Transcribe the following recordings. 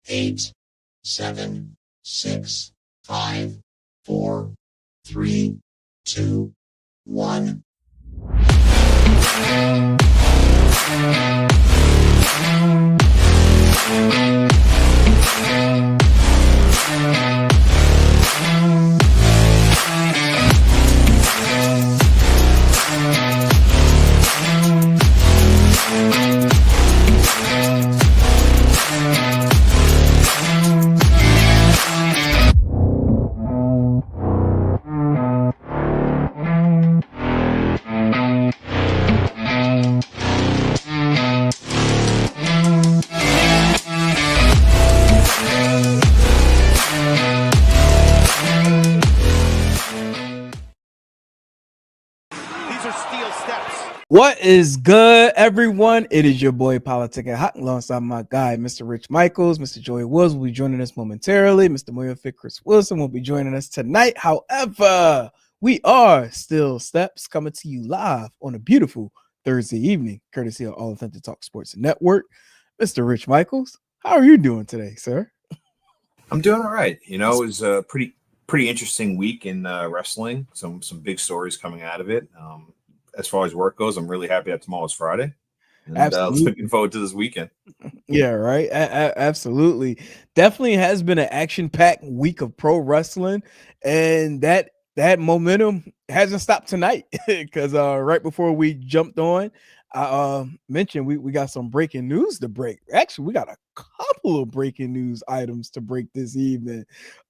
8, 7, 6, 5, 4, 3, 2, 1. What is good, everyone? It is your boy Politic Hot alongside my guy, Mr. Rich Michaels. Mr. Joey Woods will be joining us momentarily. Mr. Moyo Fit Chris Wilson will be joining us tonight. However, we are still Steps coming to you live on a beautiful Thursday evening, courtesy of All Authentic Talk Sports Network. Mr. Rich Michaels, how are you doing today, sir? I'm doing all right. You know, it was a pretty interesting week in wrestling. Some big stories coming out of it. As far as work goes, I'm really happy that tomorrow's Friday. And looking forward to this weekend. Yeah, right. Absolutely. Definitely has been an action-packed week of pro wrestling. And that momentum hasn't stopped tonight. Because right before we jumped on, I mentioned we got some breaking news to break. Actually, we got a couple of breaking news items to break this evening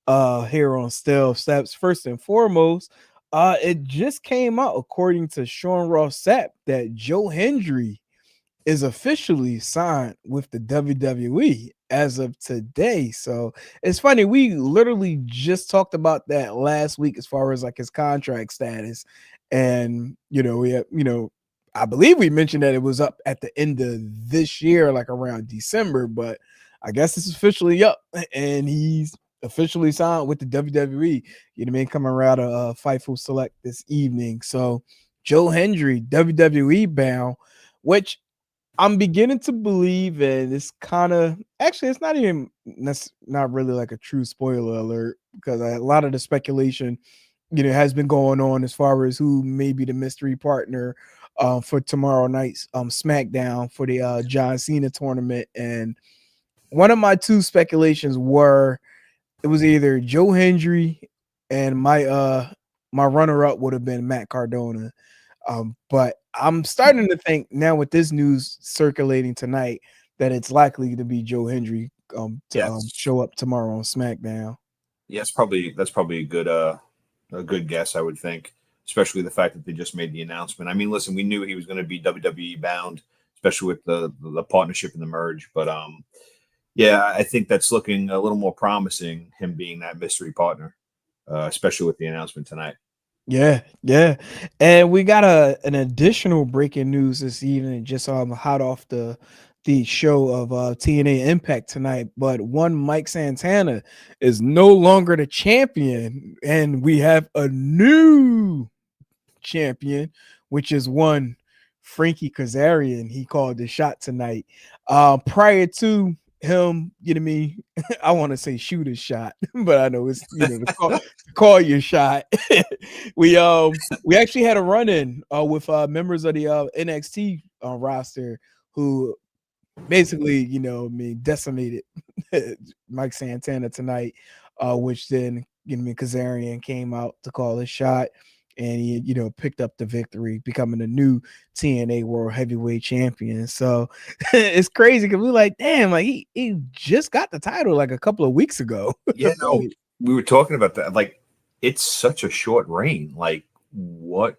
here on Still Steps. First and foremost, it just came out, according to Sean Ross Sapp, that Joe Hendry is officially signed with the WWE as of today. So it's funny, we literally just talked about that last week as far as like his contract status. And I believe we mentioned that it was up at the end of this year, like around December, but I guess it's officially up and he's officially signed with the WWE. You know what I mean? Coming around a Fightful Select this evening. So Joe Hendry, WWE bound, which I'm beginning to believe, and it's kind of actually, it's not even not really like a true spoiler alert, because a lot of the speculation, has been going on as far as who may be the mystery partner for tomorrow night's SmackDown for the John Cena tournament. And one of my two speculations were it was either Joe Hendry and my runner up would have been Matt Cardona. But I'm starting to think now with this news circulating tonight that it's likely to be Joe Hendry to show up tomorrow on SmackDown. Yeah, that's probably a good guess, I would think, especially the fact that they just made the announcement. I mean, listen, we knew he was going to be WWE bound, especially with the partnership and the merge. But yeah, I think that's looking a little more promising, him being that mystery partner, especially with the announcement tonight. Yeah. And we got an additional breaking news this evening, just hot off the show of TNA Impact tonight. But one Mike Santana is no longer the champion, and we have a new champion, which is one Frankie Kazarian. He called the shot tonight. Prior to him, you know what I mean? I want to say shoot a shot, but I know it's to call your shot. we actually had a run-in with members of the NXT roster who basically, decimated Mike Santana tonight, which then Kazarian came out to call his shot. And he, picked up the victory, becoming the new TNA World Heavyweight Champion. So it's crazy because we're like, damn, like he just got the title like a couple of weeks ago. Yeah, no, we were talking about that. Like, it's such a short reign. Like, what?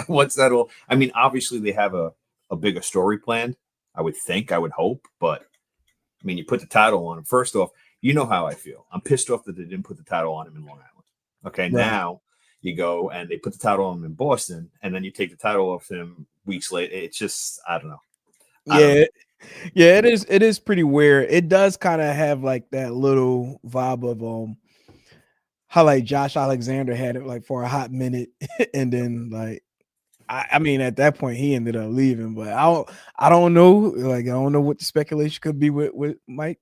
What's that all? I mean, obviously they have a bigger story planned. I would think, I would hope, but I mean, you put the title on him. First off, you know how I feel. I'm pissed off that they didn't put the title on him in Long Island. Okay, right. Now you go and they put the title on him in Boston, and then you take the title off him weeks later. It's just, I don't know. Yeah, it is pretty weird. It does kind of have like that little vibe of how like Josh Alexander had it like for a hot minute, and then like I mean at that point he ended up leaving. But I don't know, like I don't know what the speculation could be with Mike.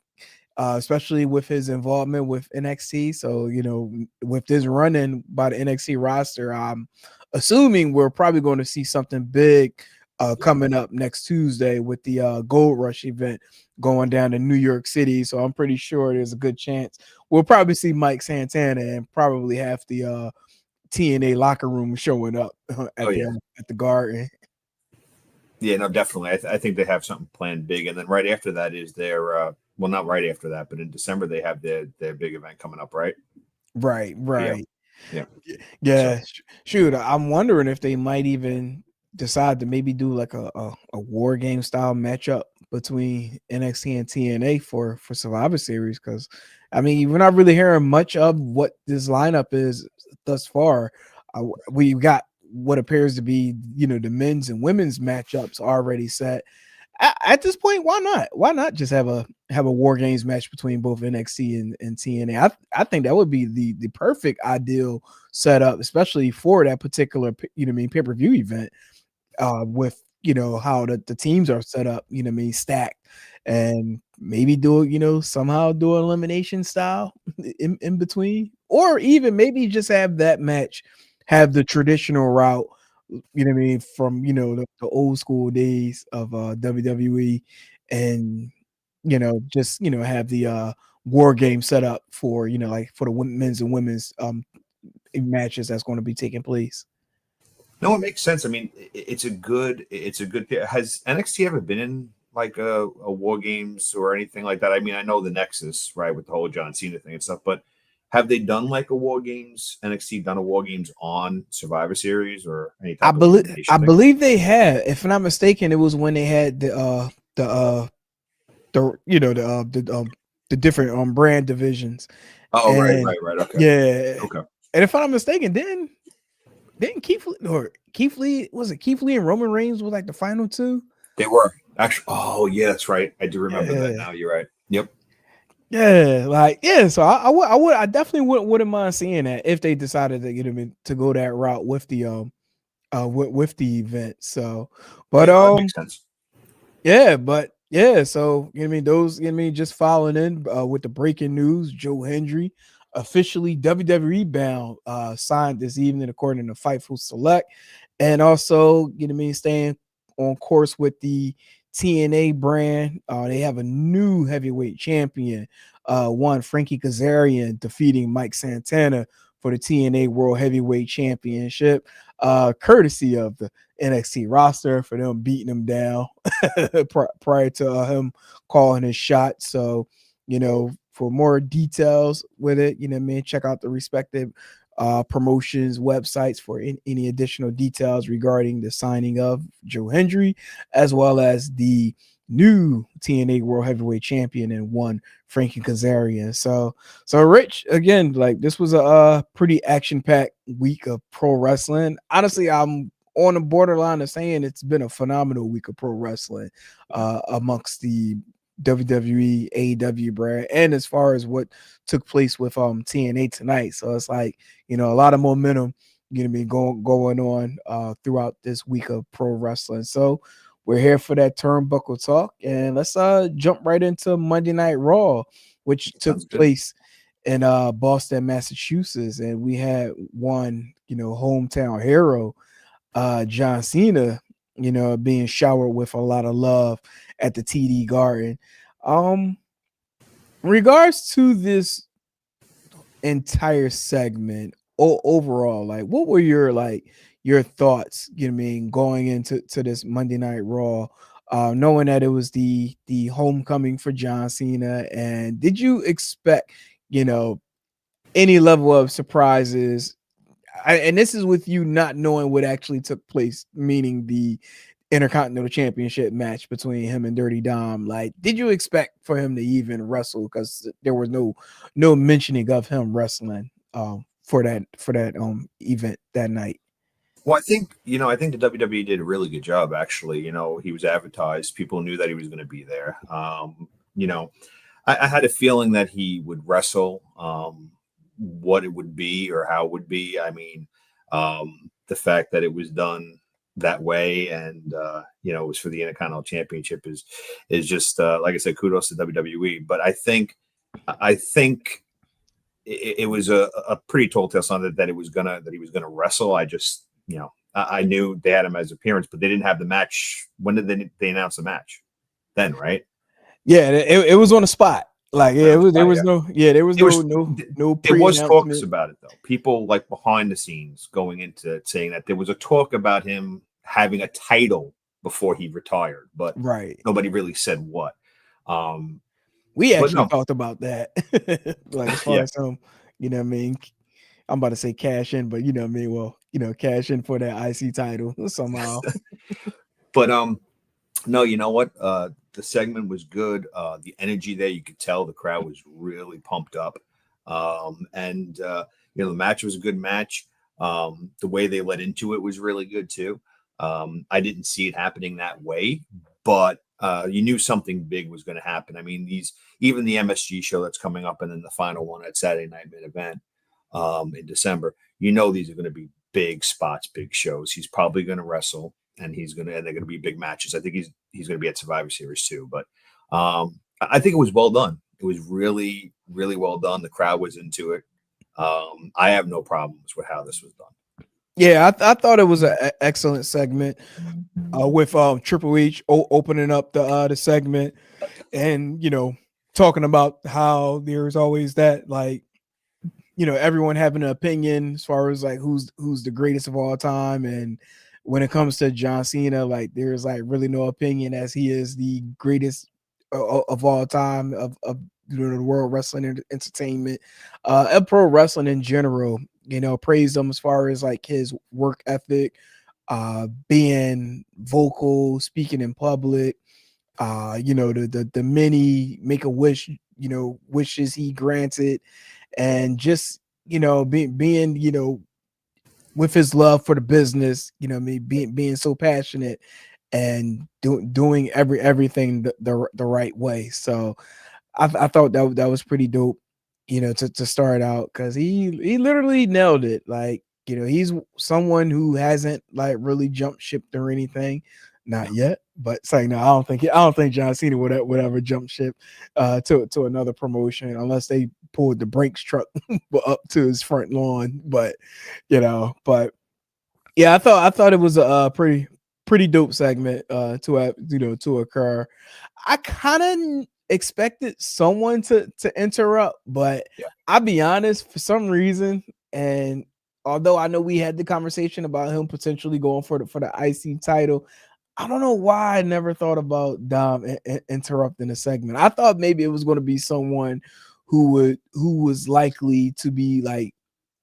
especially with his involvement with NXT. So, with this running by the NXT roster, I'm assuming we're probably going to see something big coming up next Tuesday with the Gold Rush event going down to New York City. So I'm pretty sure there's a good chance we'll probably see Mike Santana and probably have the TNA locker room showing up at the Garden. Yeah, no, definitely. I think they have something planned big, and then right after that is their well, not right after that, but in December they have their big event coming up, right? Right. Yeah. Yeah. So Shoot, I'm wondering if they might even decide to maybe do like a war game style matchup between NXT and TNA for Survivor Series, because I mean we're not really hearing much of what this lineup is thus far. We got what appears to be the men's and women's matchups already set. At this point, why not? Why not just have a war games match between both NXT and TNA? I think that would be the perfect ideal setup, especially for that particular pay-per-view event. With how the teams are set up, stacked, and maybe somehow do an elimination style in between, or even maybe just have that match have the traditional route, from the old school days of WWE, and just have the war game set up for like for the men's and women's matches that's going to be taking place. no, it makes sense. I mean, it's a good Has NXT ever been in like a War Games or anything like that? I mean, I know the Nexus, right, with the whole John Cena thing and stuff, but have they done like a War Games? NXT done a War Games on Survivor Series or any type of elimination I thing? believe they had. If I'm not mistaken, it was when they had the different brand divisions. Oh, And right. Okay. yeah, Okay. and if I'm not mistaken, didn't Keith Lee, was it Keith Lee and Roman Reigns was like the final two? They were actually. Oh, yeah, that's right. I do remember that Yeah. now. You're right. Yep. Yeah, so I definitely wouldn't mind seeing that if they decided to go that route with the with the event. So, Oh, but yeah, no, that makes sense. so those just following in with the breaking news. Joe Hendry officially WWE bound, signed this evening according to Fightful Select, and also staying on course with the TNA brand. They have a new heavyweight champion, one Frankie Kazarian defeating Mike Santana for the TNA World Heavyweight Championship, courtesy of the NXT roster, for them beating him down prior to him calling his shot. So, for more details with it, check out the respective promotions websites for any additional details regarding the signing of Joe Hendry, as well as the new TNA World Heavyweight Champion and one Frankie Kazarian. So Rich, again, like this was a pretty action-packed week of pro wrestling. Honestly, I'm on the borderline of saying it's been a phenomenal week of pro wrestling amongst the WWE, AEW brand, and as far as what took place with TNA tonight. So it's like, a lot of momentum going on throughout this week of pro wrestling. So we're here for that turnbuckle talk, and let's jump right into Monday Night Raw, which took place in Boston, Massachusetts, and we had one hometown hero, John Cena, being showered with a lot of love at the TD Garden. In regards to this entire segment, overall, like, what were your thoughts, going into this Monday Night Raw, knowing that it was the homecoming for John Cena? And did you expect, any level of surprises? And this is with you not knowing what actually took place, meaning the Intercontinental Championship match between him and Dirty Dom. Like, did you expect for him to even wrestle? Because there was no mentioning of him wrestling for that event that night. Well, I think the WWE did a really good job. Actually, he was advertised. People knew that he was going to be there. I had a feeling that he would wrestle. What it would be or how it would be. I mean, the fact that it was done that way and it was for the Intercontinental Championship is just like I said, kudos to WWE. But I think I think it was a pretty tall tale sign that he was gonna wrestle. I just, I knew they had him as appearance, but they didn't have the match. When did they announce the match? Then, right? Yeah, it was on the spot. Like, yeah, there was no there was talks pre-announcement. about it though. People like behind the scenes going into it saying that there was a talk about him having a title before he retired, but Right. nobody really said what. We actually no. talked about that. Like, as far Yeah. as you know what I mean? I'm about to say cash in, but you know what I mean? Well, cash in for that IC title somehow. But no, you know what? The segment was good. The energy there, you could tell the crowd was really pumped up. And the match was a good match. The way they led into it was really good too. I didn't see it happening that way, but you knew something big was going to happen. I mean, even the MSG show that's coming up, and then the final one at Saturday Night Main Event in December. These are going to be big spots, big shows. He's probably going to wrestle, and they're going to be big matches. I think he's going to be at Survivor Series too. But I think it was well done. It was really, really well done. The crowd was into it. I have no problems with how this was done. Yeah, I thought it was an excellent segment with Triple H opening up the segment, and talking about how there's always that, like, everyone having an opinion as far as like who's the greatest of all time, and when it comes to John Cena, like, there's like really no opinion, as he is the greatest of all time of the world wrestling entertainment, and pro wrestling in general. Praised him as far as like his work ethic, being vocal, speaking in public, the many make-a-wish, wishes he granted, and just being with his love for the business, being so passionate and doing everything the right way. So I thought that was pretty dope, to start out, because he literally nailed it. Like, he's someone who hasn't like really jumped ship or anything, not yet. But it's like, no, I don't think John Cena would ever jump ship to another promotion unless they pulled the Brinks truck up to his front lawn. But but yeah, I thought it was a pretty dope segment to have, to occur. I kind of expected someone to interrupt, but Yeah. I'll be honest, for some reason, and although I know we had the conversation about him potentially going for the IC title, I don't know why I never thought about Dom interrupting a segment. I thought maybe it was going to be someone who was likely to be like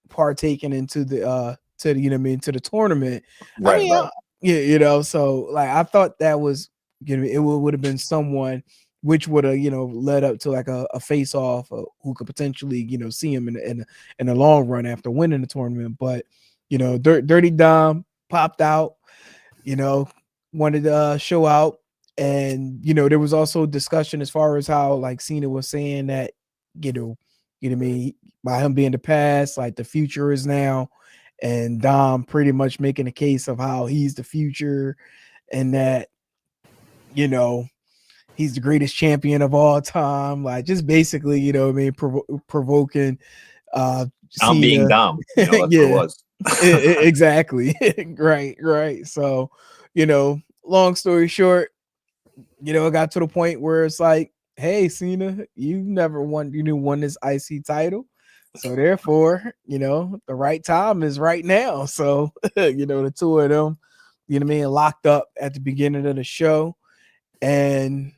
partaking into the to the, to the tournament. I mean, Right. yeah, so like I thought that was, it would have been someone which would have, led up to like a face off, who could potentially, see him in the long run after winning the tournament. But Dirty Dom popped out, wanted to show out. And there was also discussion as far as how like Cena was saying that, what I mean, by him being the past, like the future is now, and Dom pretty much making a case of how he's the future, and that he's the greatest champion of all time. Like, just basically, what I mean, provoking I'm being Dom. That's what it was. Exactly. Right. So, long story short, it got to the point where it's like, hey, Cena, you didn't won this IC title. So therefore, the right time is right now. So, the two of them, locked up at the beginning of the show. And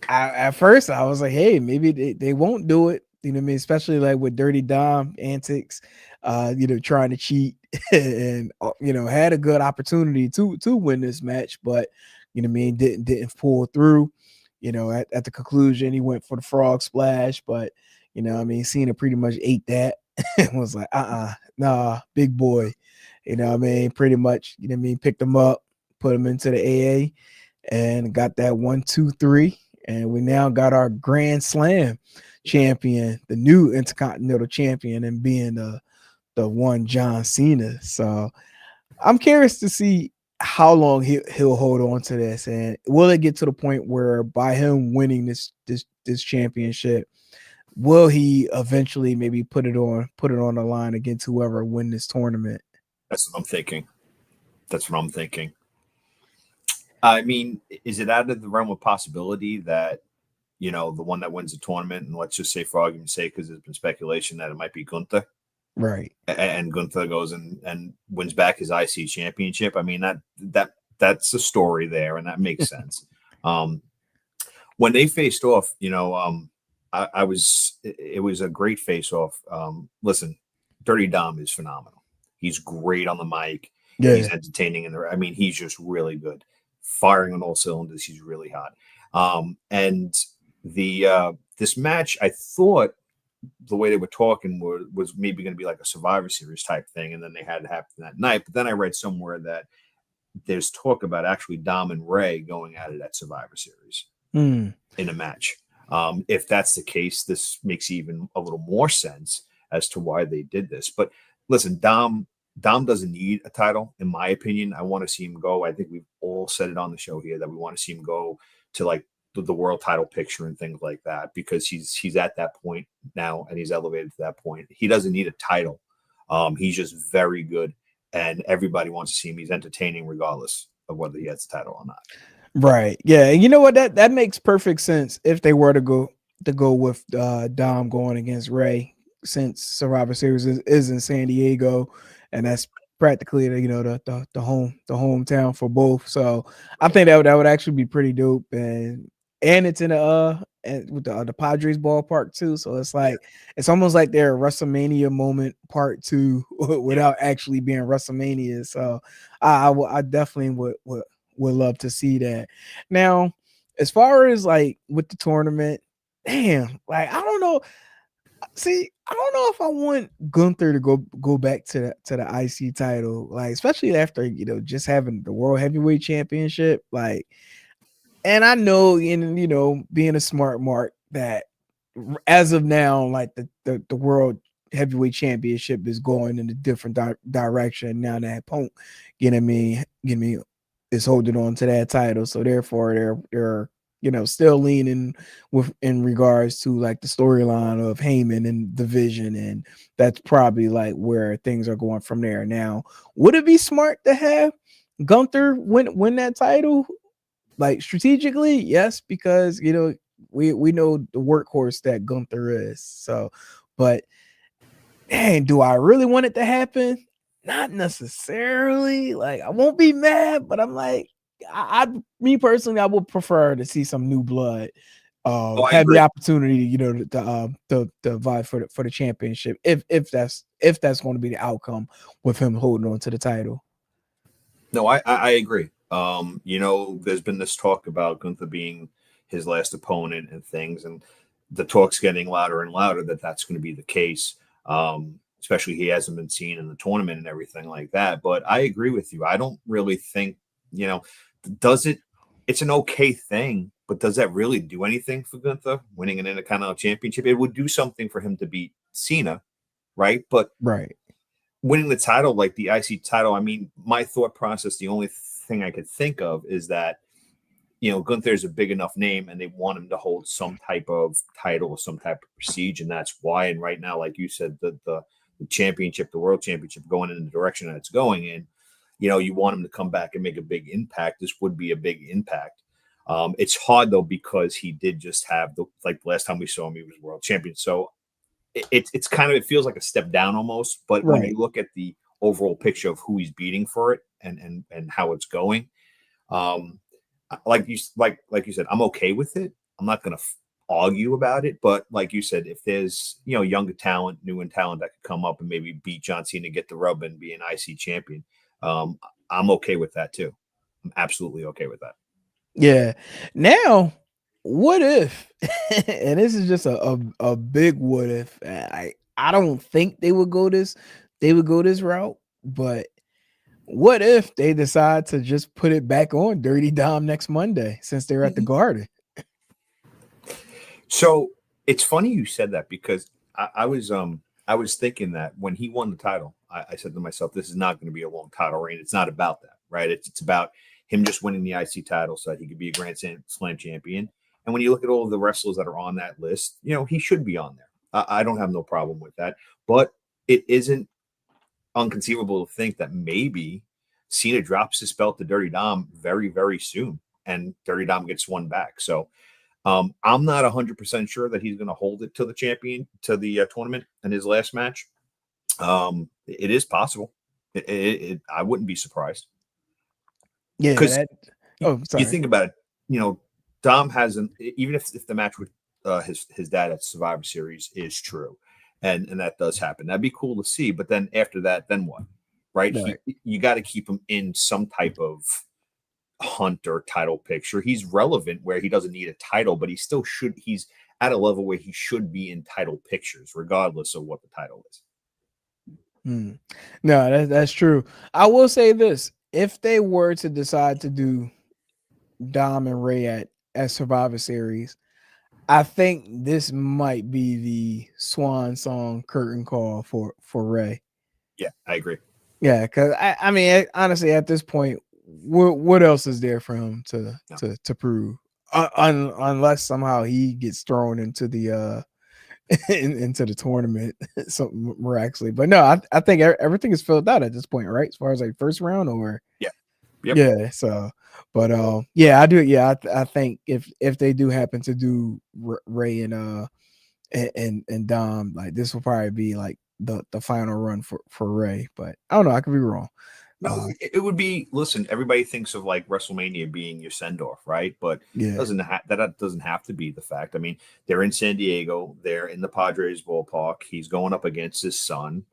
at first I was like, hey, maybe they won't do it. Especially like with Dirty Dom antics, trying to cheat and had a good opportunity to win this match, but didn't pull through. At the conclusion, he went for the frog splash, but Cena pretty much ate that and was like, nah, big boy. Pretty much, picked him up, put him into the AA, and got that 1, 2, 3. And we now got our Grand Slam champion, the new Intercontinental champion, and being the one John Cena. So I'm curious to see how long he'll hold on to this, and will it get to the point where by him winning this championship, will he eventually maybe put it on the line against whoever win this tournament? That's what I'm thinking. That's what I'm thinking. I mean, is it out of the realm of possibility that, you know, the one that wins the tournament, and let's just say for argument's sake, because there's been speculation that it might be Gunther, Right. and Gunther goes and wins back his IC championship? I mean, that's a story there, and that makes sense. When they faced off, you know, it was a great face off. Listen, Dirty Dom is phenomenal. He's great on the mic. Yeah. He's entertaining I mean, he's just really good, firing on all cylinders. He's really hot. And the this match, I thought the way they were talking was maybe going to be like a Survivor Series type thing, and then they had it happen that night. But then I read somewhere that there's talk about actually Dom and Ray going at it at Survivor Series in a match. If that's the case, this makes even a little more sense as to why they did this. But listen, Dom doesn't need a title, in my opinion. I want to see him go. I think we've all said it on the show here that we want to see him go to like the world title picture and things like that, because he's at that point now and he's elevated to that point. He doesn't need a title. He's just very good, and everybody wants to see him. He's entertaining regardless of whether he has a title or not. Right. Yeah. You know what? That makes perfect sense if they were to go with Dom going against Ray, since Survivor Series is in San Diego, and that's practically the hometown for both. So I think that would actually be pretty dope, and it's in and with the Padres ballpark too. So it's like it's almost like they're a WrestleMania moment part 2 without actually being WrestleMania. So I definitely would love to see that. Now, as far as like with the tournament, damn, like I don't know. See, I don't know if I want Gunther to go back to the IC title, like especially after just having the World Heavyweight Championship, like. And I know, in being a smart mark, that as of now, like the World Heavyweight Championship is going in a different direction now that Punk, is holding on to that title. So therefore, they're still leaning in regards to like the storyline of Heyman and the Vision, and that's probably like where things are going from there. Now, would it be smart to have Gunther win that title? Like strategically, yes, because we know the workhorse that Gunther is. So, but man, do I really want it to happen? Not necessarily. Like I won't be mad, but I'm like, me personally, I would prefer to see some new blood. Have the opportunity, to vie for the championship if that's going to be the outcome with him holding on to the title. No, I agree. There's been this talk about Gunther being his last opponent and things, and the talk's getting louder and louder that that's going to be the case. Especially he hasn't been seen in the tournament and everything like that. But I agree with you. I don't really think, it's an okay thing, but does that really do anything for Gunther winning an Intercontinental Championship? It would do something for him to beat Cena, right? But right. Winning the title, like the IC title, I mean, my thought process, the only thing I could think of is that, Gunther is a big enough name and they want him to hold some type of title or some type of prestige. And that's why. And right now, like you said, the championship, the world championship going in the direction that it's going in, you want him to come back and make a big impact. This would be a big impact. It's hard though, because he did just have the last time we saw him, he was world champion. So it's kind of, it feels like a step down almost, but when you look at the overall picture of who he's beating for it and how it's going, like you said, I'm okay with it. I'm not going to argue about it, but like you said, if there's younger talent, new talent that could come up and maybe beat John Cena, get the rub and be an IC champion, I'm okay with that too. I'm absolutely okay with that. Yeah. Now, what if, and this is just a big what if. I don't think they would go this route, but what if they decide to just put it back on Dirty Dom next Monday since they're at the Garden? So it's funny you said that, because I was thinking that when he won the title, I said to myself, this is not going to be a long title reign. It's not about that, right? It's about him just winning the IC title so that he could be a Grand Slam champion. And when you look at all of the wrestlers that are on that list, he should be on there. I don't have no problem with that. But it isn't unconceivable to think that maybe Cena drops his belt to Dirty Dom very, very soon, and Dirty Dom gets one back. So I'm not 100% sure that he's going to hold it to the champion, to the tournament in his last match. It is possible. I wouldn't be surprised. Yeah. Because sorry. you think about it, Dom hasn't, even if the match with his dad at Survivor Series is true, and that does happen, that'd be cool to see. But then after that, then what? Right? You got to keep him in some type of hunt or title picture. He's relevant where he doesn't need a title, but he still should. He's at a level where he should be in title pictures, regardless of what the title is. No, that's true. I will say this: if they were to decide to do Dom and Ray at Survivor Series, I think this might be the swan song curtain call for Ray. Yeah, I agree. Yeah, because I mean, honestly, at this point, what else is there for him to prove? Unless somehow he gets thrown into the into the tournament, something miraculously. But no, I think everything is filled out at this point, right? As far as like first round, or yeah, yep. Yeah. So, but yeah, I do. Yeah, I think if they do happen to do Ray and Dom, like this will probably be like the final run for Ray. But I don't know. I could be wrong. No, it would be. Listen, everybody thinks of like WrestleMania being your send off, right? But yeah, that doesn't have to be the fact. I mean, they're in San Diego. They're in the Padres ballpark. He's going up against his son.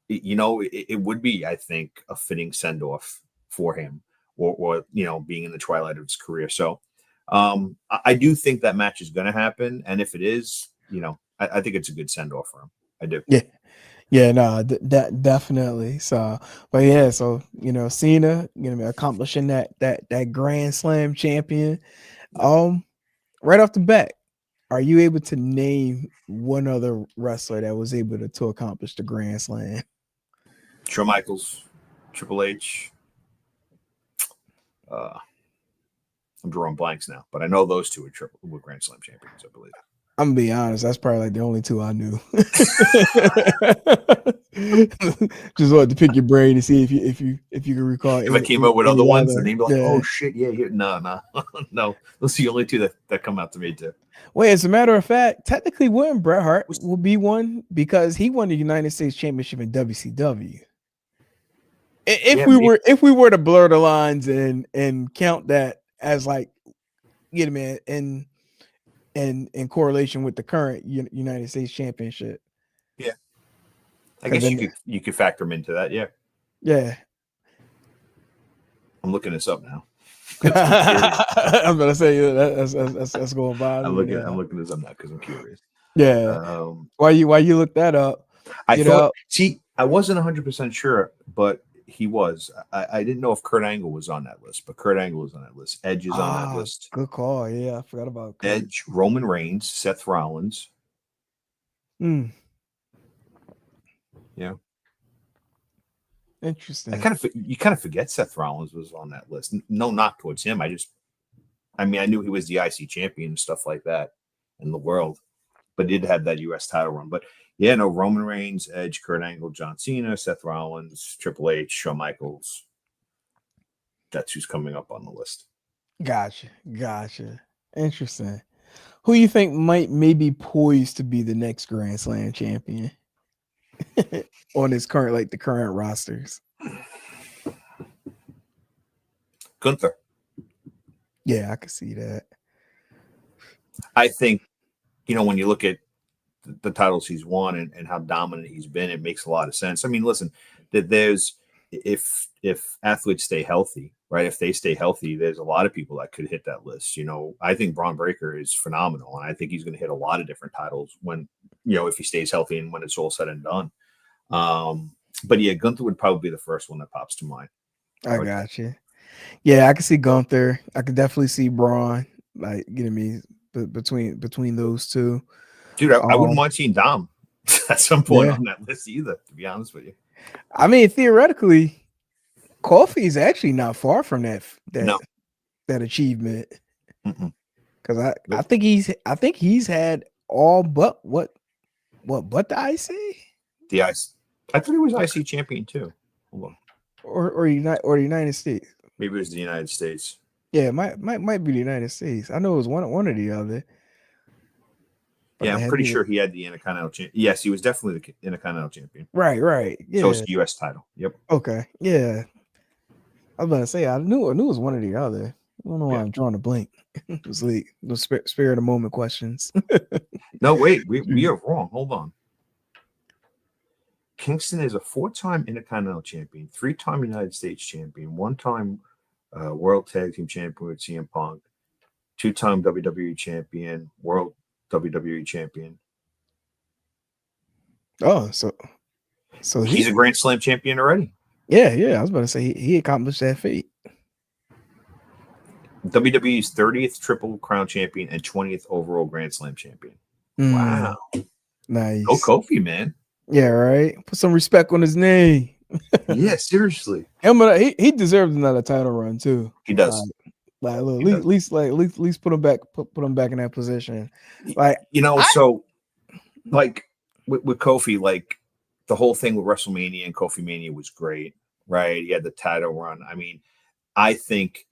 It would be, I think, a fitting send off for him, or being in the twilight of his career. So, I do think that match is going to happen, and if it is, I think it's a good send off for him. I do. Yeah. Yeah, no, that definitely. So, but yeah, so Cena, accomplishing that Grand Slam champion. Right off the bat, are you able to name one other wrestler that was able to accomplish the Grand Slam? Shawn Michaels, Triple H. I'm drawing blanks now, but I know those two were Grand Slam champions, I believe. I'm gonna be honest, that's probably like the only two I knew. Just wanted to pick your brain to see if you can recall. If I came up with other ones, and they'd be like, "Oh shit, yeah, no, no." Those are the only two that come out to me too. Well, as a matter of fact, technically, wouldn't Bret Hart will be one because he won the United States Championship in WCW. If we were to blur the lines and count that as like, man, and in correlation with the current United States Championship. Yeah. I guess you could factor them into that, yeah. Yeah. I'm looking this up now. I'm gonna say that's going by. I'm looking this up now because I'm curious. Yeah. Why you look that up? I wasn't 100% sure, but he was. I didn't know if Kurt Angle was on that list, but Kurt Angle is on that list. Edge is on that list. Good call. Yeah, I forgot about Kurt. Edge, Roman Reigns, Seth Rollins. Yeah. Interesting. You kind of forget Seth Rollins was on that list. No knock towards him. I knew he was the IC champion and stuff like that in the world, but did have that US title run. But yeah, no, Roman Reigns, Edge, Kurt Angle, John Cena, Seth Rollins, Triple H, Shawn Michaels. That's who's coming up on the list. Gotcha. Interesting. Who you think might maybe poised to be the next Grand Slam champion on his current rosters? Gunther. Yeah, I can see that. I think, when you look at the titles he's won and how dominant he's been, it makes a lot of sense. I mean, listen, that there's if athletes stay healthy, right? If they stay healthy, there's a lot of people that could hit that list. I think Braun Breaker is phenomenal, and I think he's going to hit a lot of different titles when, if he stays healthy and when it's all said and done. But yeah, Gunther would probably be the first one that pops to mind. I got you. Yeah, I can see Gunther. I could definitely see Braun. Like, between those two. Dude, I wouldn't mind seeing Dom at some point on that list either, to be honest with you. I mean, theoretically, Kofi's actually not far from that achievement. Mm-mm. Because I think he's had all but but the IC The ice. I thought he was IC champion too. Hold on. or the United States. Maybe it was the United States. Yeah, it might be the United States. I know it was one or the other. But Yeah, I'm pretty sure he had the Intercontinental champion. Yes, he was definitely the Intercontinental champion. Right. Yeah. So it's the U.S. title. Yep. Okay. Yeah. I was about to say I knew it was one or the other. I don't know why I'm drawing a blank. It was like the spare of the moment questions. No, wait, we are wrong. Hold on. Kingston is a 4-time Intercontinental champion, 3-time United States champion, 1-time World Tag Team champion with CM Punk, 2-time WWE champion, World WWE champion. Oh, so he's a Grand Slam champion already. Yeah. I was about to say he accomplished that feat. WWE's 30th Triple Crown champion and 20th overall Grand Slam champion. Wow. Nice. Go Kofi, man. Yeah, right. Put some respect on his name. Yeah, seriously. He deserves another title run too. He does. At least put him back in that position. Like, so like with Kofi, like the whole thing with WrestleMania and Kofi Mania was great, right? He had the title run. I mean, I think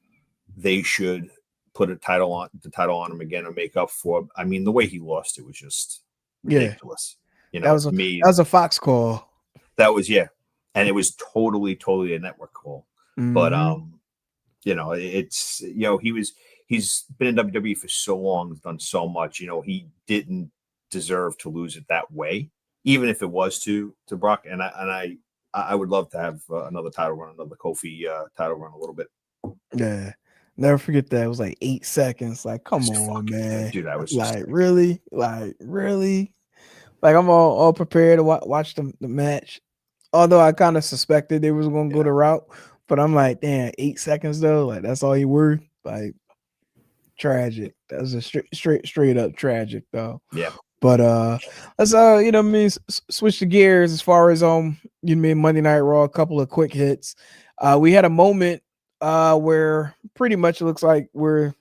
they should put the title on him again and make up for. I mean, the way he lost it was just ridiculous. That was a Fox call. That was and it was totally a network call. Mm-hmm. But it's he's been in WWE for so long, he's done so much. He didn't deserve to lose it that way, even if it was to Brock. And I would love to have another title run, another Kofi title run, a little bit. Yeah. Never forget that. It was like 8 seconds. Like, come on, man. Dude, I was like, really? Like, really? Like, I'm all prepared to watch the match. Although I kind of suspected they was going to go the route. But I'm like, damn, 8 seconds, though? Like, that's all you were? Like, tragic. That was a straight up tragic, though. Yeah. But let's switch the gears as far as Monday Night Raw, a couple of quick hits. We had a moment where pretty much it looks like we're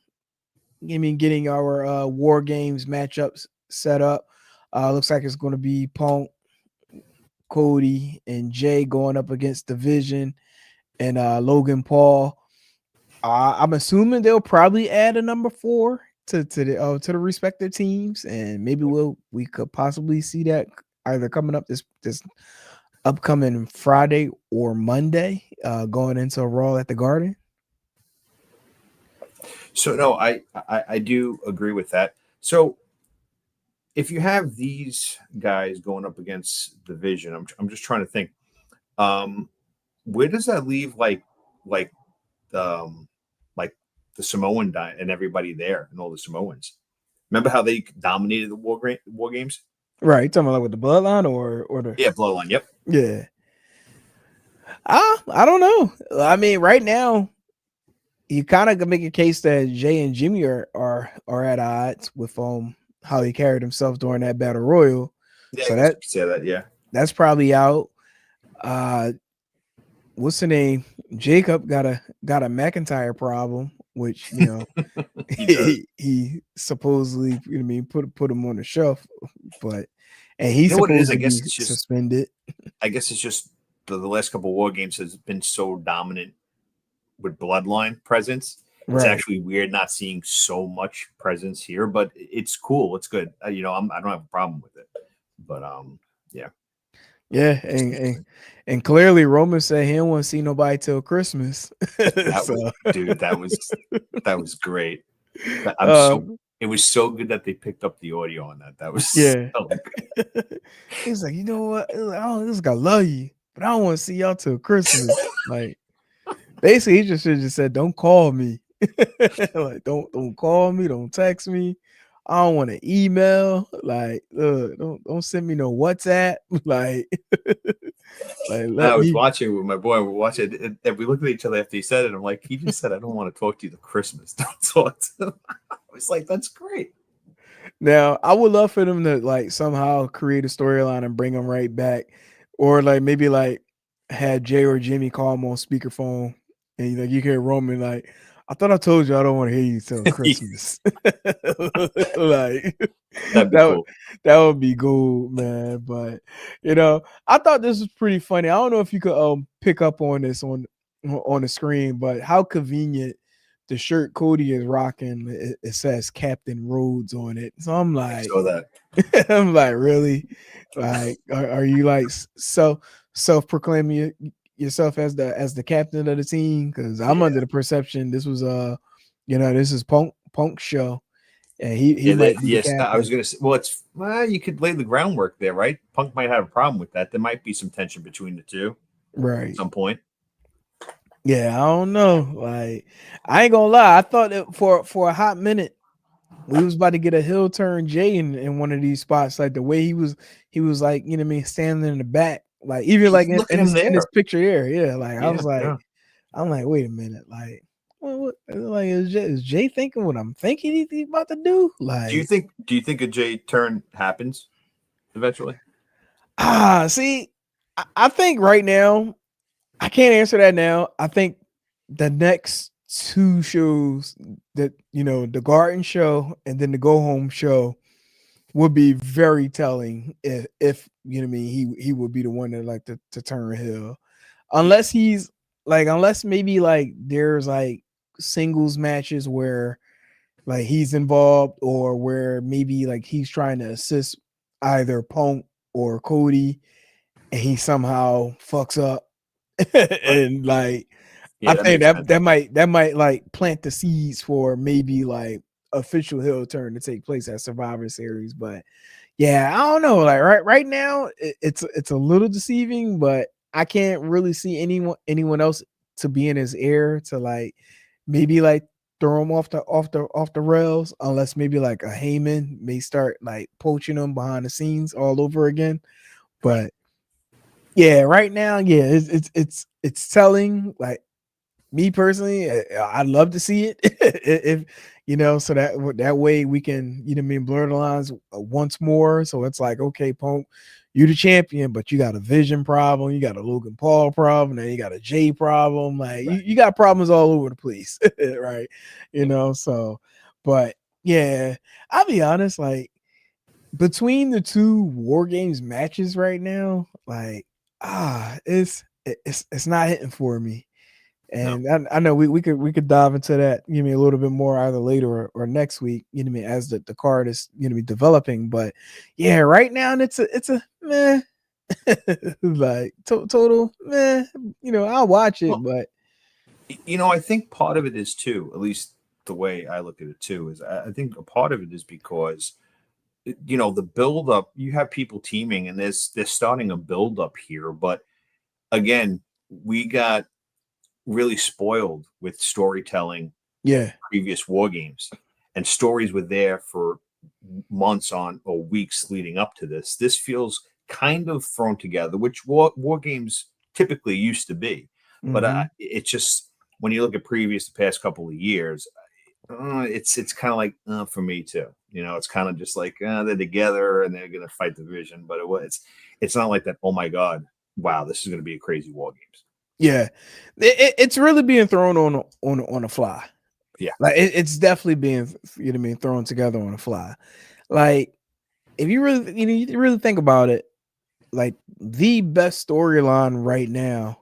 getting our War Games matchups set up. Looks like it's going to be Punk, Cody, and Jay going up against Division and Logan Paul. I'm assuming they'll probably add a number 4 to the respective teams, and maybe we could possibly see that either coming up this upcoming Friday or Monday, going into Raw at the Garden. So no, I do agree with that. So if you have these guys going up against Division, I'm just trying to think, where does that leave like the Samoan and everybody there and all the Samoans? Remember how they dominated the War Games? Right, talking about like with the Bloodline or the Bloodline. Yep. Yeah. I don't know. I mean, right now, you kind of can make a case that Jay and Jimmy are at odds with how he carried himself during that Battle Royal. Yeah, so that's probably out. What's the name? Jacob got a McIntyre problem, which he supposedly put him on the shelf, but he's supposed to be suspended. I guess it's just the last couple of War Games has been so dominant with Bloodline presence. It's actually weird not seeing so much presence here, but it's cool. It's good. I don't have a problem with it. But yeah, and clearly Roman said he don't want to see nobody till Christmas. That was great. It was so good that they picked up the audio on that. That was so good. He's like, you know what? This guy love you, but I don't want to see y'all till Christmas. Like, basically, he just should have just said, "Don't call me." Like, don't call me, don't text me. I don't want to email. Like, don't send me no WhatsApp. Like, I was watching with my boy. We're watching, and we looked at each other after he said it. I'm like, he just said, "I don't want to talk to you till Christmas." Don't talk to him. I was like, that's great. Now, I would love for them to like somehow create a storyline and bring them right back, or like maybe like had Jay or Jimmy call him on speakerphone, and you hear Roman like, I thought I told you I don't want to hear you till Christmas. Like That'd be that cool. that would be gold, man. But I thought this was pretty funny. I don't know if you could pick up on this on the screen, but how convenient the shirt Cody is rocking. It says Captain Rhodes on it. So I'm I like, saw that. I'm like, really? Like, are you like self-proclaiming yourself as the captain of the team? Because I'm under the perception this was this is Punk's show, and he might be the Yes. I was captain. gonna say. Well, you could lay the groundwork there, right? Punk might have a problem with that. There might be some tension between the two at Right. some point. Yeah, I don't know. Like, I ain't gonna lie. I thought that for a hot minute we was about to get a heel turn Jay in one of these spots. Like the way he was like, you know what I mean, standing in the back. Like even like Look at in him this there. picture here. Yeah. Like I was like, Yeah. I'm like, wait a minute. Like, what like is Jay thinking what I'm thinking he's about to do? Like, Do you think a J turn happens eventually? see, I think right now, I can't answer that now. I think the next two shows that the Garden show and then the Go Home show would be very telling if you know what I mean he would be the one that like to turn heel. Unless unless maybe like there's like singles matches where like he's involved, or where maybe like he's trying to assist either Punk or Cody and he somehow fucks up. And like I Yeah, that think makes sense. that might like plant the seeds for maybe like official heel turn to take place at Survivor Series. But yeah, I don't know. Like right now, it's a little deceiving, but I can't really see anyone else to be in his ear to like maybe like throw him off the rails, unless maybe like a Heyman may start like poaching him behind the scenes all over again. Right. But yeah, right now, yeah, it's telling. Like me personally, I'd love to see it if so that way we can blur the lines once more. So it's like, okay, Punk, you the champion, but you got a Vision problem, you got a Logan Paul problem, and you got a Jay problem. Like you got problems all over the place, right? So, but yeah, I'll be honest, like between the two War Games matches right now, like it's not hitting for me. No. And I know we could dive into that, a little bit more either later or next week, as the card is developing. But yeah, right now it's a meh, like total meh. I'll watch it, Well, but I think part of it is too, at least the way I look at it too, is I think a part of it is because the build up, you have people teaming and they're starting a build up here. But again, we got really spoiled with storytelling yeah, previous War Games, and stories were there for months on or weeks leading up to this. This feels kind of thrown together, which war Games typically used to be. But it's just when you look at the past couple of years, it's kind of like for me too. It's kind of just like they're together and they're gonna fight the Vision, but it's not like that. Oh my god, wow, this is gonna be a crazy War Games. yeah, it's really being thrown on a fly. Yeah, Like it's definitely being thrown together on a fly. Like if you really you really think about it, like the best storyline right now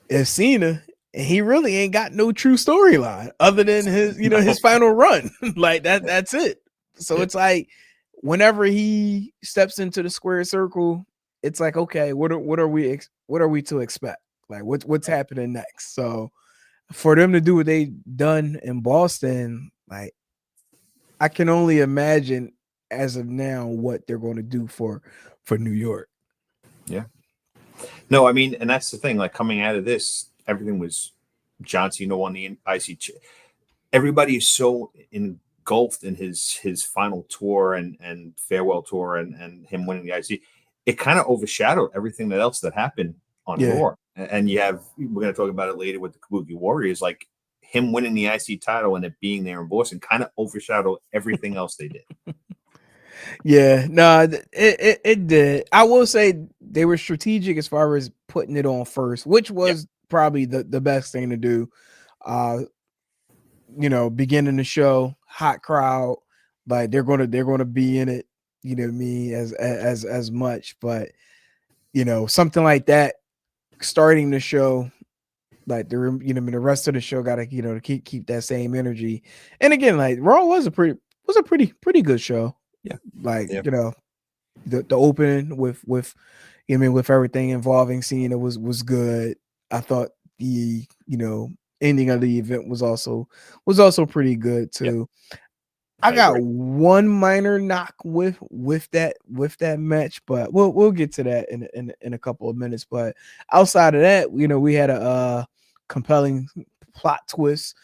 is Cena, and he really ain't got no true storyline other than his his final run. Like that's it. So yeah. it's like whenever he steps into the square circle, it's like, okay, what are we to expect? Like what's happening next? So for them to do what they done in Boston, like I can only imagine as of now what they're going to do for New York. Yeah. No, I mean, and that's the thing. Like coming out of this, everything was John Cena won the IC. Everybody is so engulfed in his final tour and farewell tour and him winning the IC. It kind of overshadowed everything else that happened on Yeah. Raw. And we're going to talk about it later with the Kabuki Warriors. Like him winning the IC title and it being there in Boston kind of overshadowed everything else they did. Yeah, no, it did. I will say they were strategic as far as putting it on first, which was probably the best thing to do. beginning the show, hot crowd, like they're gonna be in it, you know what I mean, as much. But something like that starting the show, like the rest of the show gotta, to keep that same energy. And again, like Raw was a pretty good show. Yeah. Like, Yeah. the opening with with everything involving Cena was good. I thought the ending of the event was also pretty good too. I got one minor knock with that match, but we'll get to that in a couple of minutes. But outside of that, we had a compelling plot twist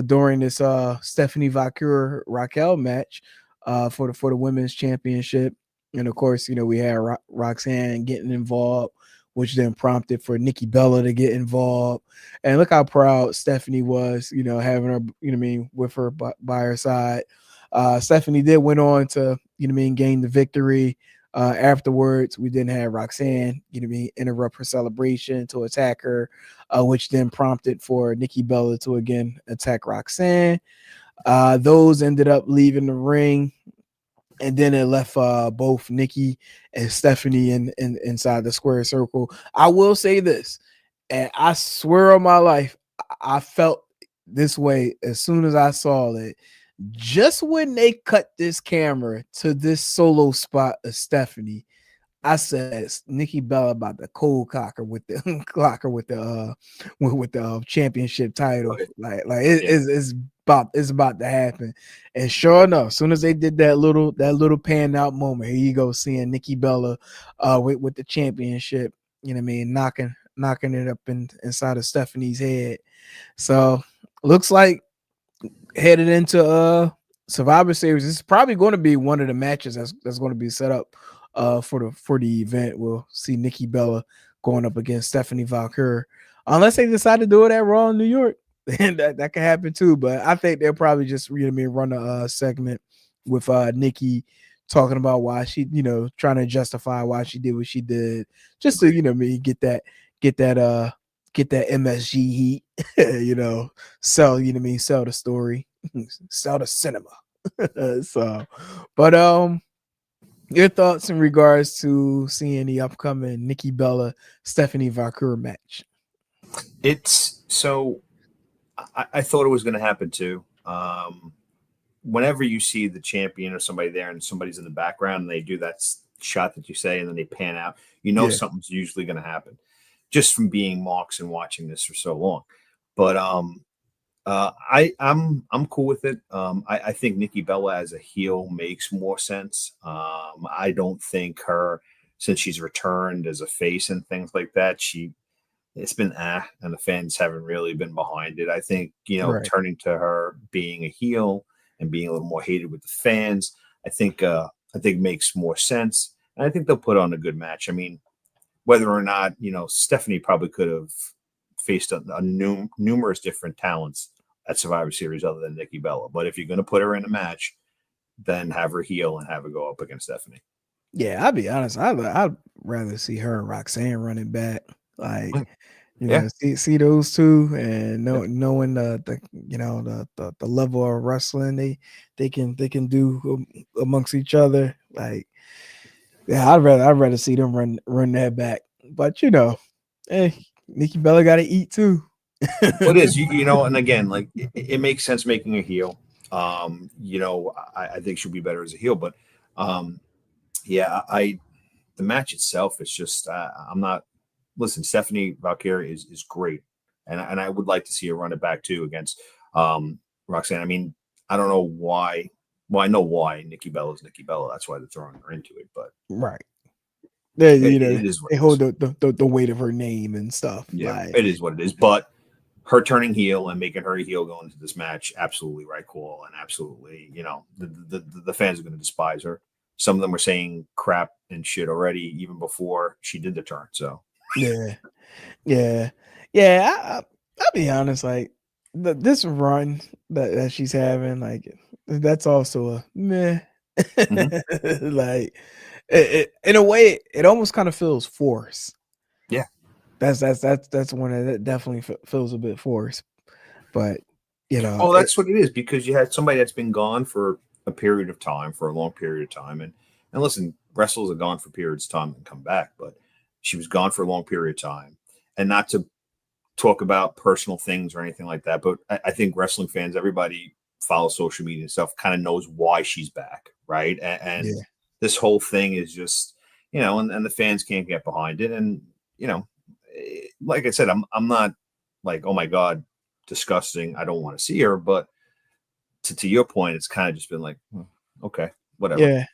during this Stephanie Valkyrie Raquel match for the women's championship. And of course, we had Roxanne getting involved, which then prompted for Nikki Bella to get involved. And look how proud Stephanie was, having her, with her by her side. Stephanie did went on to, gain the victory. Afterwards, we then had Roxanne, interrupt her celebration to attack her, which then prompted for Nikki Bella to again attack Roxanne. Those ended up leaving the ring. And then it left both Nikki and Stephanie inside the square circle. I will say this, and I swear on my life, I felt this way as soon as I saw it. Just when they cut this camera to this solo spot of Stephanie, I said Nikki Bella about the cold cocker with the with the championship title. Like it's about to happen. And sure enough, as soon as they did that little pan out moment, here you go, seeing Nikki Bella with the championship, knocking it up inside of Stephanie's head. So looks like headed into Survivor Series, this is probably going to be one of the matches that's going to be set up for the event. We'll see Nikki Bella going up against Stephanie Valkyrie, unless they decide to do it at Raw in New York. And that could happen too. But I think they'll probably just run a segment with Nikki talking about why she, trying to justify why she did what she did, just to get that MSG heat, sell sell the story, sell the cinema. So, but your thoughts in regards to seeing the upcoming Nikki Bella Stephanie Valkyrie match? It's so I thought it was going to happen too. Whenever you see the champion or somebody there and somebody's in the background and they do that shot that you say and then they pan out, something's usually going to happen, just from being Marks and watching this for so long. But I'm cool with it. I think Nikki Bella as a heel makes more sense. I don't think her, since she's returned as a face and things like that, it's been and the fans haven't really been behind it. I think turning to her being a heel and being a little more hated with the fans, I think makes more sense. And I think they'll put on a good match. I mean, whether or not Stephanie probably could have faced numerous different talents at Survivor Series other than Nikki Bella. But if you're going to put her in a match, then have her heel and have her go up against Stephanie. Yeah, I'll be honest. I'd rather see her and Roxanne running back. Like, see those two, and knowing the level of wrestling they can do amongst each other. Like, yeah, I'd rather see them run that back. But Nikki Bella got to eat too. It is, and again, like it makes sense making a heel. I think she'll be better as a heel, but the match itself is just I'm not. Listen, Stephanie Valkyrie is great, and I would like to see her run it back too against Roxanne. I mean, I don't know why. Well, I know why Nikki Bella is Nikki Bella. That's why they're throwing her into it. But right, they hold the weight of her name and stuff. Yeah, it is what it is. But her turning heel and making her a heel going into this match, absolutely right call, and absolutely, the fans are going to despise her. Some of them were saying crap and shit already, even before she did the turn. So. Yeah. I'll be honest. Like this run that she's having, like that's also a meh. Mm-hmm. Like it in a way, it almost kind of feels forced. Yeah, that's one that definitely feels a bit forced. But Oh, that's what it is, because you had somebody that's been gone for a period of time, for a long period of time. And listen, wrestlers are gone for periods of time and come back, but she was gone for a long period of time. And not to talk about personal things or anything like that, but I think wrestling fans, everybody follows social media and stuff, kind of knows why she's back, right? And this whole thing is just, and the fans can't get behind it. And, like I said, I'm not like, oh my God, disgusting, I don't want to see her. But to your point, it's kind of just been like, okay, whatever. Yeah.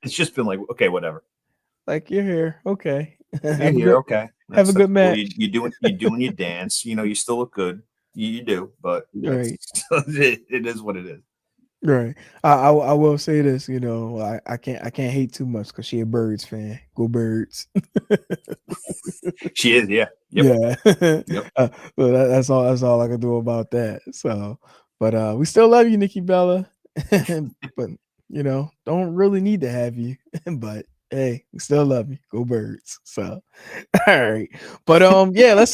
It's just been like, okay, whatever. Like, you're here. Okay. You're here. Okay. Have a good match. Cool. You're doing your dance. You still look good. You do, but right. It is what it is. Right. I will say this, I can't hate too much because she a Birds fan. Go Birds. She is, yeah. Yep. Yeah. Yep. So that's all I can do about that. So, but we still love you, Nikki Bella. But don't really need to have you. But hey, we still love you. Go Birds. So all right. But yeah, let's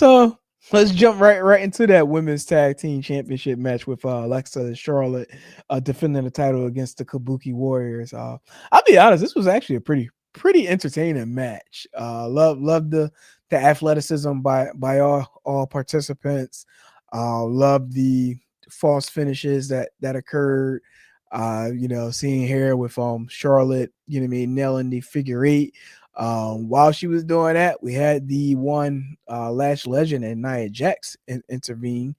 jump right into that women's tag team championship match with Alexa and Charlotte defending the title against the Kabuki Warriors. I'll be honest, this was actually a pretty entertaining match. Love the athleticism by all participants. Love the false finishes that occurred. Seeing here with Charlotte, nailing the figure eight. While she was doing that, we had the one Lash Legend and Nia Jax intervene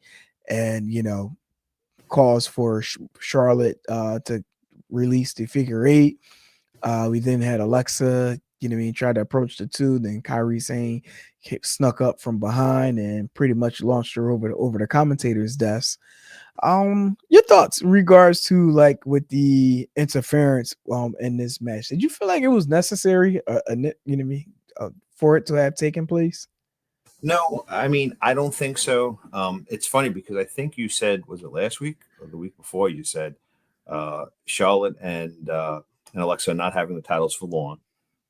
and cause for Charlotte to release the figure eight. We then had Alexa, tried to approach the two. Then Kairi Sane snuck up from behind and pretty much launched her over the commentator's desk. Your thoughts in regards to like with the interference in this match? Did you feel like it was necessary, for it to have taken place? No, I mean, I don't think so. It's funny because I think you said, was it last week or the week before? You said Charlotte and Alexa not having the titles for long,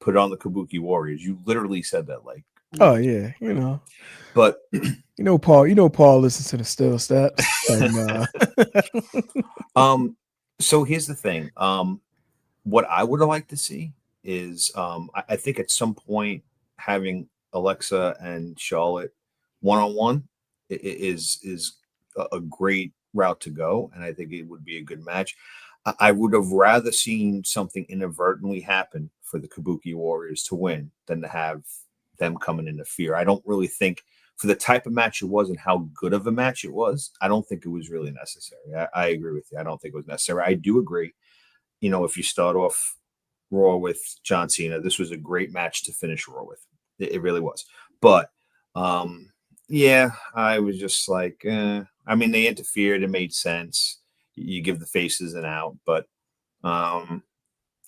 put on the Kabuki Warriors. You literally said that, like. Oh yeah, But Paul listens to the Still Steps. So here's the thing. What I would have liked to see is, I think at some point having Alexa and Charlotte one-on-one is a great route to go, and I think it would be a good match. I would have rather seen something inadvertently happen for the Kabuki Warriors to win than to have them come and interfere. I don't really think, for the type of match it was and how good of a match it was, I don't think it was really necessary. I agree with you. I don't think it was necessary. I do agree. If you start off Raw with John Cena, this was a great match to finish Raw with. It really was. But yeah, I was just like, I mean, they interfered. It made sense. You give the faces an out, but I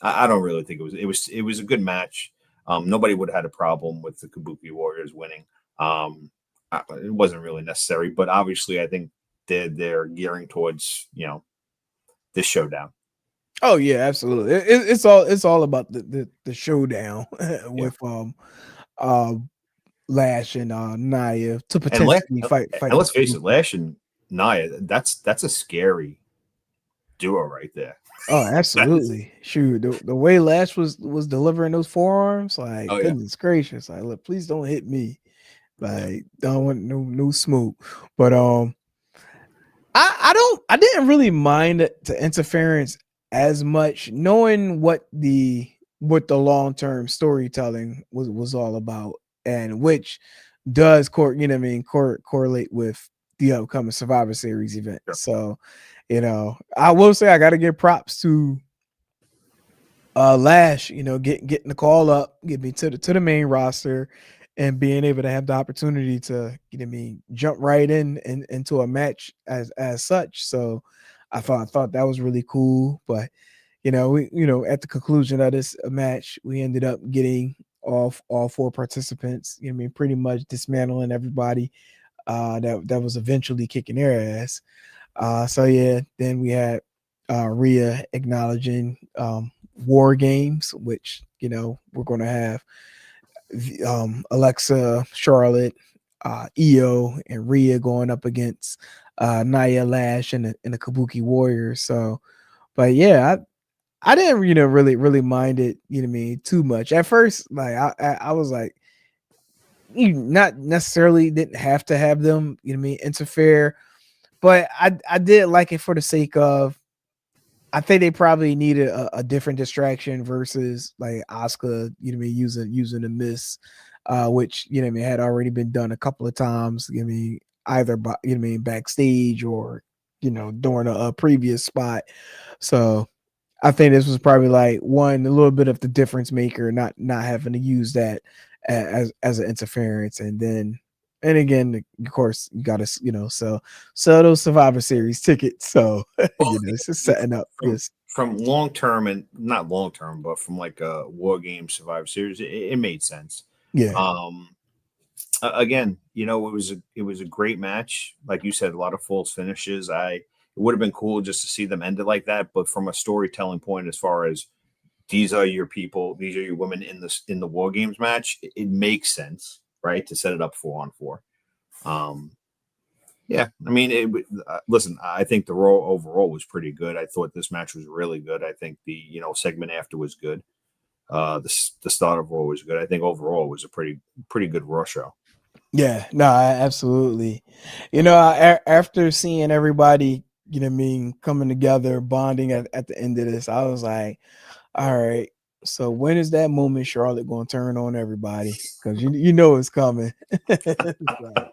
don't really think it was a good match. Nobody would have had a problem with the Kabuki Warriors winning. It wasn't really necessary, but obviously I think they're gearing towards, this showdown. Oh yeah, absolutely. It's all about the showdown with Lash and Nia to potentially fight. And let's face it, Lash and Nia, that's a scary duo right there. Oh, absolutely. Shoot, the way Lash was delivering those forearms, like goodness gracious, like look, please don't hit me. Like don't want no smoke. But I didn't really mind the interference as much, knowing what the long-term storytelling was all about, and which does correlate with the upcoming Survivor Series event. Sure. So, I will say I got to give props to Lash, getting the call up, get me to the main roster, and being able to have the opportunity to jump right into a match as such. So I thought that was really cool. But we at the conclusion of this match, we ended up getting all four participants, pretty much dismantling everybody that was eventually kicking their ass. So yeah, then we had Rhea acknowledging War Games, which we're going to have Alexa, Charlotte, Io, and Rhea going up against Nia Lash and the Kabuki Warriors. So, but yeah, I didn't really mind it, you know what I mean, too much at first. Like I was like, you not necessarily didn't have to have them, you know what I mean, interfere, but I did like it for the sake of, I think they probably needed a different distraction versus like Asuka, you know what I mean, using the miss, which, you know what I mean, had already been done a couple of times, you know what I mean, either by, you know what I mean, backstage or, you know, during a previous spot. So I think this was probably like one a little bit of the difference maker, not having to use that as an interference, and again, of course, you got to, you know, sell those Survivor Series tickets. So Well, you know, it's just setting up this. from long term, and not long term, but from like a War Games Survivor Series, it made sense. Yeah, Um, Again, you know, it was a great match. Like you said, a lot of false finishes. It would have been cool just to see them end it like that. But from a storytelling point, as far as these are your people, these are your women in the War Games match, it makes sense, right, to set it up 4-on-4. Um, yeah, I mean, listen, I think the Raw overall was pretty good. I thought this match was really good. I think the segment after was good. The start of Raw was good. I think overall it was a pretty good Raw show. yeah, no, absolutely. You know, after seeing everybody, you know what I mean, coming together, bonding at the end of this, I was like, all right. So when is that moment Charlotte going to turn on everybody? Because you know it's coming. It's like,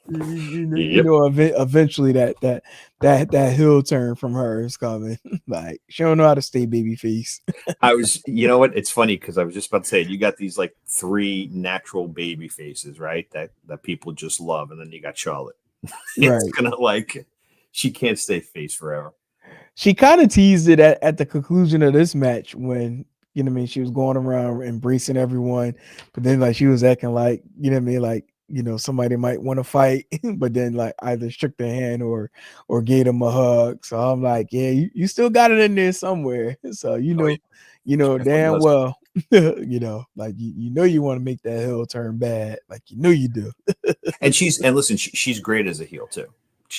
you Yep. know, eventually that heel turn from her is coming. Like she don't know how to stay babyface. You know what? It's funny because I was just about to say you got these like three natural baby faces, right? That people just love, and then you got Charlotte. It's Right. gonna like she can't stay face forever. She kind of teased it at the conclusion of this match when, you know what I mean, she was going around embracing everyone, but then like she was acting like, you know what I mean, like, you know, somebody might want to fight, but then like either shook their hand or gave them a hug. So I'm like, yeah, you still got it in there somewhere. So Oh, yeah. you She know definitely damn does. well, you know, like you know you want to make that hill turn bad, like you know you do. And listen, she's great as a heel too.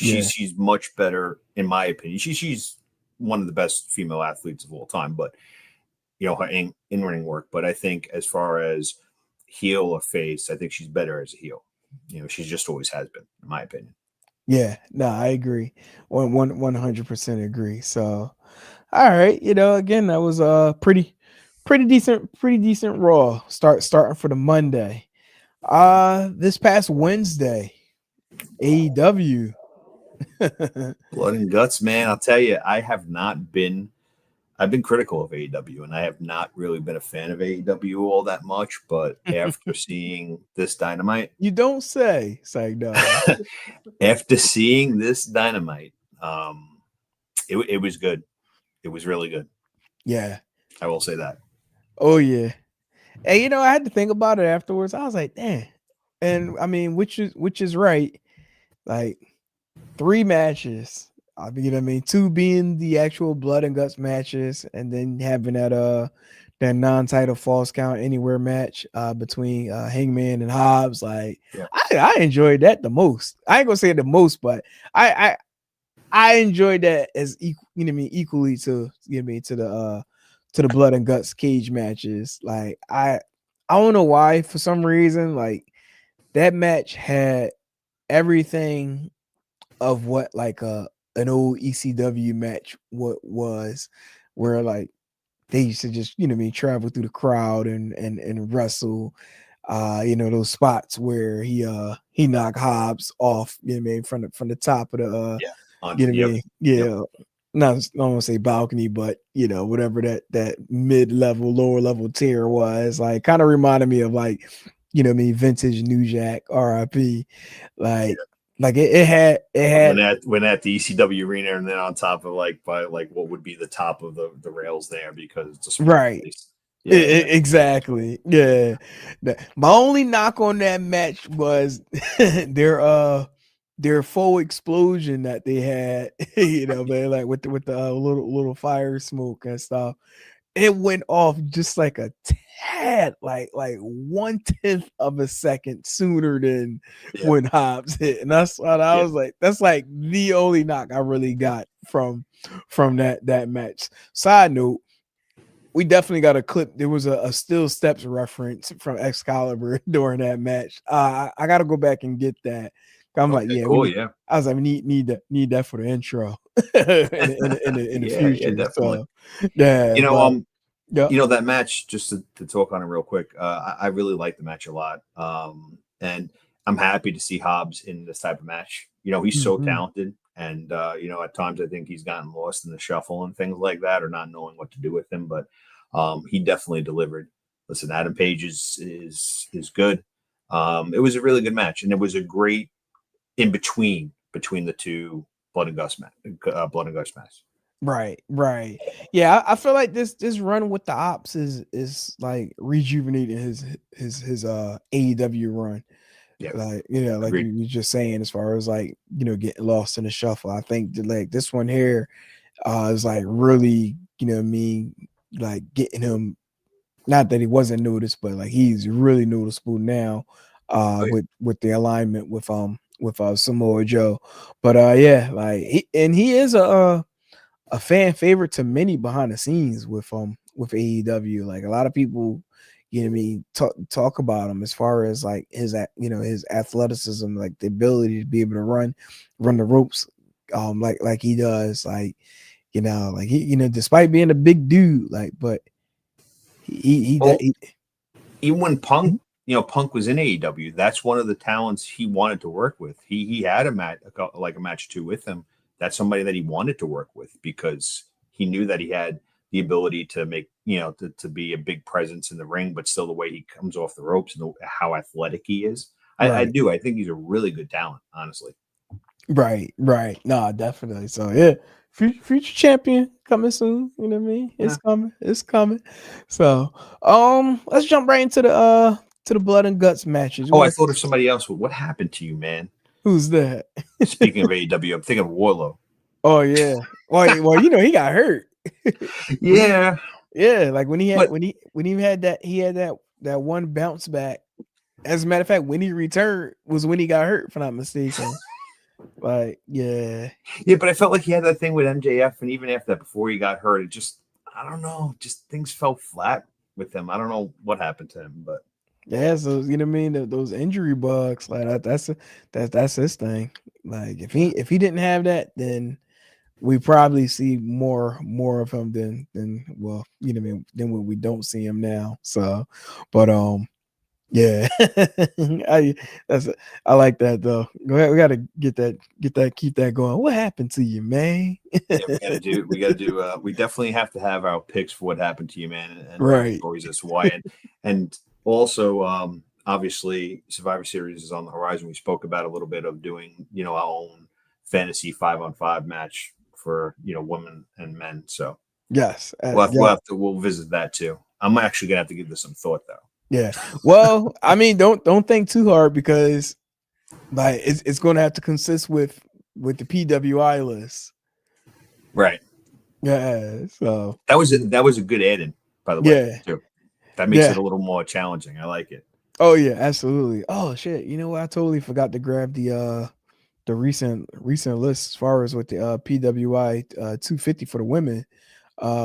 Yeah, She's much better in my opinion. She's one of the best female athletes of all time, but her in ring work. But I think as far as heel or face, I think she's better as a heel. She just always has been, in my opinion. yeah, no, I agree. 100% agree. So all right, you know, again, that was pretty decent Raw starting for the Monday. This past Wednesday, AEW. Blood and guts, man. I'll tell you, I've been critical of AEW, and I have not really been a fan of AEW all that much. But after seeing this Dynamite, You don't say. It's like no. after seeing this Dynamite, it was good. It was really good. Yeah. I will say that. Oh yeah. And you know, I had to think about it afterwards. I was like, damn. And I mean, which is right. Like 3 matches. I mean, you know what I mean, 2 being the actual blood and guts matches, and then having that non-title false count anywhere match between Hangman and Hobbs. Like Yeah. I enjoyed that the most. I ain't gonna say the most, but I enjoyed that as equal, you know what I mean, equally to, you know what I mean, to the blood and guts cage matches. Like I don't know why, for some reason, like that match had everything of what like an old ECW match what was, where like they used to just, you know what I mean, travel through the crowd and wrestle. You know, those spots where he knocked Hobbs off, you know what I mean, from the top of the Yeah. you know what I Yep. mean? Yep. Yeah. Not I don't want to say balcony, but you know, whatever that mid-level, lower level tier was, like kind of reminded me of like, you know what I mean, vintage New Jack, RIP. Like it had When at the ECW arena, and then on top of by what would be the top of the rails there because it's a small right. place. Yeah. Exactly. Yeah. My only knock on that match was their full explosion that they had, you know, man, like with the little fire smoke and stuff. it went off just like a tad, like 1/10 of a second sooner than Yeah. when Hobbs hit. And that's what I Yeah. was like, that's like the only knock I really got from that match. Side note, we definitely got a clip. There was a Still Steps reference from Excalibur during that match. I got to go back and get that. I'm like, Okay, yeah, cool. Yeah. I was like, we need that for the intro in the Yeah, future. definitely. So yeah, but yeah, That match, just to talk on it real quick, I really like the match a lot. And I'm happy to see Hobbs in this type of match. He's so mhm. talented. And, at times I think he's gotten lost in the shuffle and things like that, or not knowing what to do with him. But he definitely delivered. Listen, Adam Page is good. It was a really good match. And it was a great in between the two Blood and Guts match. Right. Yeah, I feel like this run with the ops is like rejuvenating his AEW run. Yeah, Like, like agreed. you were just saying, as far as like, getting lost in the shuffle. I think that, like, this one here is like really, what I mean, like getting him, not that he wasn't noticed, but like he's really noticeable now Oh, yeah. with the alignment with Samoa Joe. But yeah, like he is a fan favorite to many behind the scenes with AEW. Like, a lot of people, talk about him as far as like his athleticism, like the ability to be able to run the ropes, like he does, like, like he, despite being a big dude, like, but Well, he even when Punk, Mhm. Punk was in AEW, that's one of the talents he wanted to work with. He had a match, like a match two with him. That's somebody that he wanted to work with because he knew that he had the ability to make, to be a big presence in the ring, but still the way he comes off the ropes and how athletic he is. I Right. do. I think he's a really good talent, honestly. Right. No, definitely. So yeah, future champion coming soon. You know what I mean? Yeah. It's coming. So let's jump right into the blood and guts matches. Oh, I thought of somebody else. What happened to you, man? Who's that? Speaking of AEW, I'm thinking of Warlow. Oh yeah. Well, he got hurt. when he, Yeah, yeah, like when he had but when he had that one bounce back. As a matter of fact, when he returned was when he got hurt, if I'm not mistaken. Like, yeah. Yeah, but I felt like he had that thing with MJF, and even after that, before he got hurt, it just, I don't know, just things fell flat with him. I don't know what happened to him, but Yeah, so you know what I mean. Those injury bugs, like that's his thing. Like, if he didn't have that, then we probably see more of him than well, what I mean, than when we don't see him now. So, but yeah, I that's I like that though. Go ahead, we gotta keep that going. What happened to you, man? yeah, we definitely have to have our picks for what happened to you, man, and our Right. stories as to why, and also, obviously, Survivor Series is on the horizon. We spoke about a little bit of doing, our own fantasy 5-on-5 match for women and men. So Yes. we'll Yeah. have to we'll visit that too. I'm actually gonna have to give this some thought though. Yeah. Well, I mean, don't think too hard, because like it's going to have to consist with the PWI list. Right. Yeah. So That was a good add-in, by the way, yeah. too. That makes it Yeah. a little more challenging. I like it. Oh yeah, absolutely. Oh shit. You know what? I totally forgot to grab the recent list as far as with the PWI 250 for the women,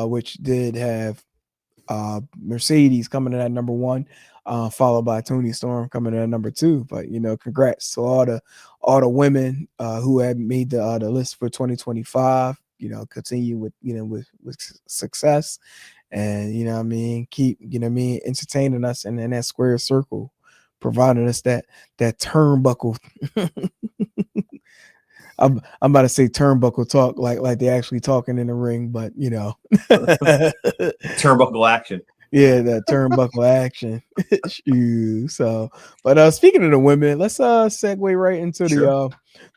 which did have Mercedes coming in at number one, followed by Tony Storm coming in at number two. But congrats to all the women who had made the list for 2025. Continue with with success, and what I mean, keep entertaining us in that square circle, providing us that turnbuckle. I'm about to say turnbuckle talk, like they actually talking in the ring, but Turnbuckle action. yeah, that turnbuckle action. Shoot. So, but speaking of the women, let's segue right into Sure.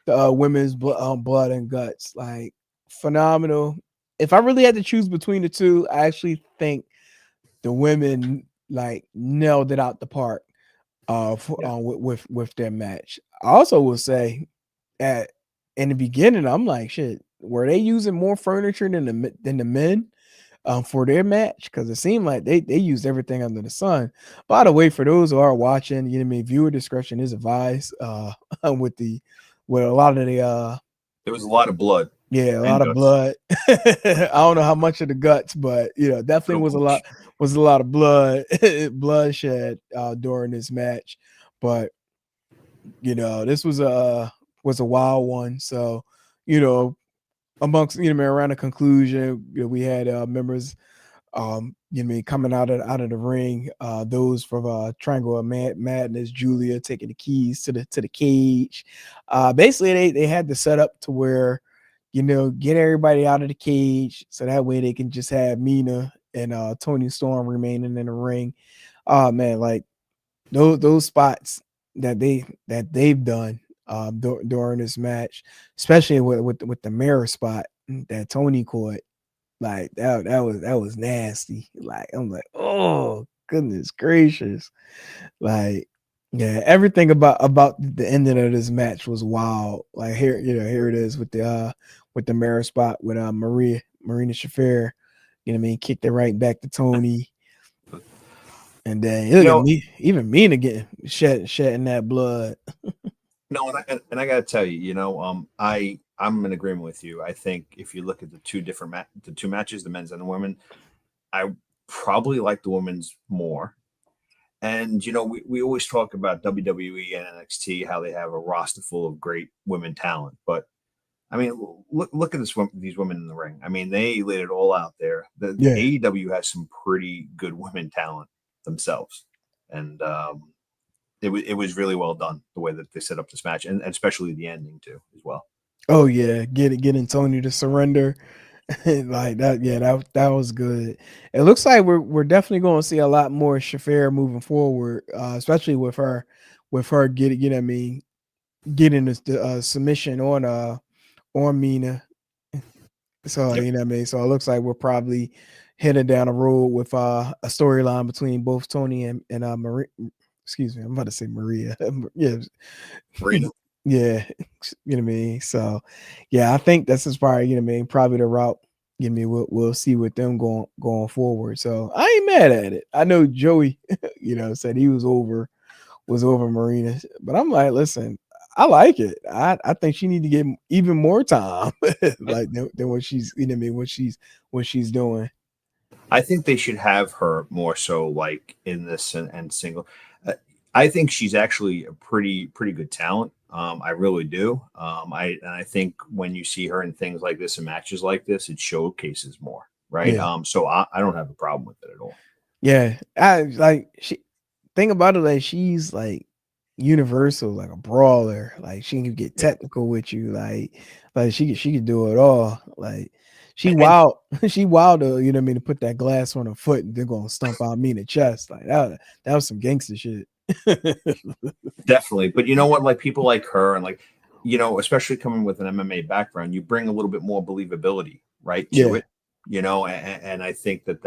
the women's blood and guts. Like, phenomenal. If I really had to choose between the two, I actually think the women like nailed it out the park Yeah. with their match. I also will say, at in the beginning, I'm like, shit, were they using more furniture than the men? for their match, because it seemed like they used everything under the sun. By the way, for those who are watching, you know what I mean, viewer discretion is advised. With a lot of the There was a lot of blood. yeah, a And lot of guts. blood. I don't know how much of the guts, but definitely was a lot of blood bloodshed during this match. But this was a wild one. So, amongst around the conclusion, we had members coming out of the ring, those from Triangle of Madness, Julia taking the keys to the cage. Basically they had the setup to where get everybody out of the cage so that way they can just have Mina and Tony Storm remaining in the ring. Man, like those spots that they've done during this match, especially with the mirror spot that Tony caught. Like that was nasty. Like I'm like, oh goodness gracious. Like, yeah, everything about the ending of this match was wild. Like here it is with the mirror spot with Marina Shafir, kicked it right back to Tony. And then look at me, even Mina getting shedding that blood. No, and I got to tell you, I'm in agreement with you. I think if you look at the two matches, the men's and the women, I probably like the women's more. And we always talk about WWE and NXT, how they have a roster full of great women talent. But I mean, look at these women in the ring. I mean, they laid it all out there. The AEW has some pretty good women talent themselves, and it was really well done the way that they set up this match, and especially the ending too as well. Oh yeah, getting Tony to surrender like that. Yeah, that was good. It looks like we're definitely going to see a lot more Shafir moving forward, especially with her getting the submission on Mina. So so it looks like we're probably headed down a road with a storyline between both Tony and Maria. Excuse me, I'm about to say Maria. Yeah, Marina. Yeah, So, yeah, I think this is probably probably the route. We'll see with them going forward. So I ain't mad at it. I know Joey, said he was over Marina, but I'm like, listen, I like it. I think she need to get even more time, like than what she's what she's doing. I think they should have her more so like in this and single. I think she's actually a pretty good talent. I really do. I think when you see her in things like this and matches like this, it showcases more, right? Yeah. So I don't have a problem with it at all. Yeah, I like she. Thing about it, like she's like universal, like a brawler. Like she can get technical with you. Like she could do it all. Like she wild, she wild to to put that glass on her foot and they're gonna stomp out me in the chest. Like that was some gangster shit. Definitely. But you know what? Like people like her and like, especially coming with an MMA background, you bring a little bit more believability, right? To it, and I think that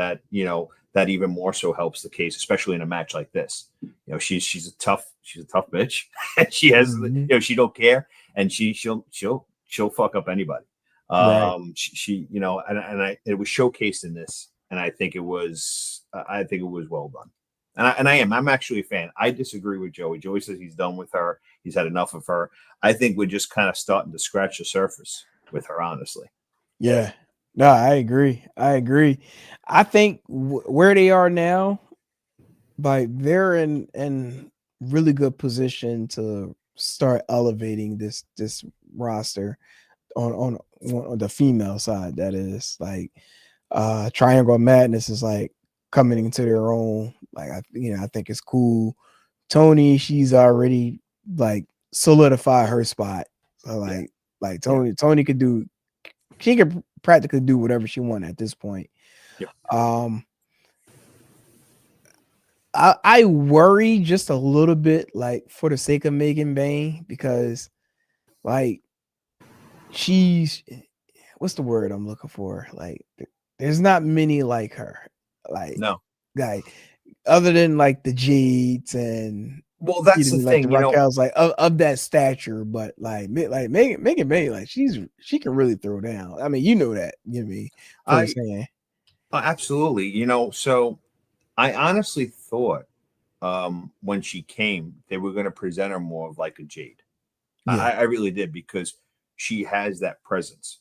that even more so helps the case, especially in a match like this. She's a tough bitch. And she has, she don't care, and she'll fuck up anybody. Right. She it was showcased in this, and I think it was well done. And I'm actually a fan. I disagree with Joey. Joey says he's done with her. He's had enough of her. I think we're just kind of starting to scratch the surface with her, honestly. Yeah. No, I agree. I think where they are now, like they're in really good position to start elevating this roster on the female side. That is like Triangle Madness is like coming into their own. Like I think it's cool. Tony, she's already like solidified her spot. So like Tony could do. She could practically do whatever she wants at this point. Yeah. I worry just a little bit, like for the sake of Megan Bain, because like she's what's the word I'm looking for? Like there's not many like her. Like no. Like other than like the Jades and well, that's the like thing, the Raquel's like of that stature, but like Megan Bain, like she can really throw down. I mean, that, firsthand. Absolutely. So I honestly thought when she came, they were going to present her more of like a Jade. Yeah, I really did, because she has that presence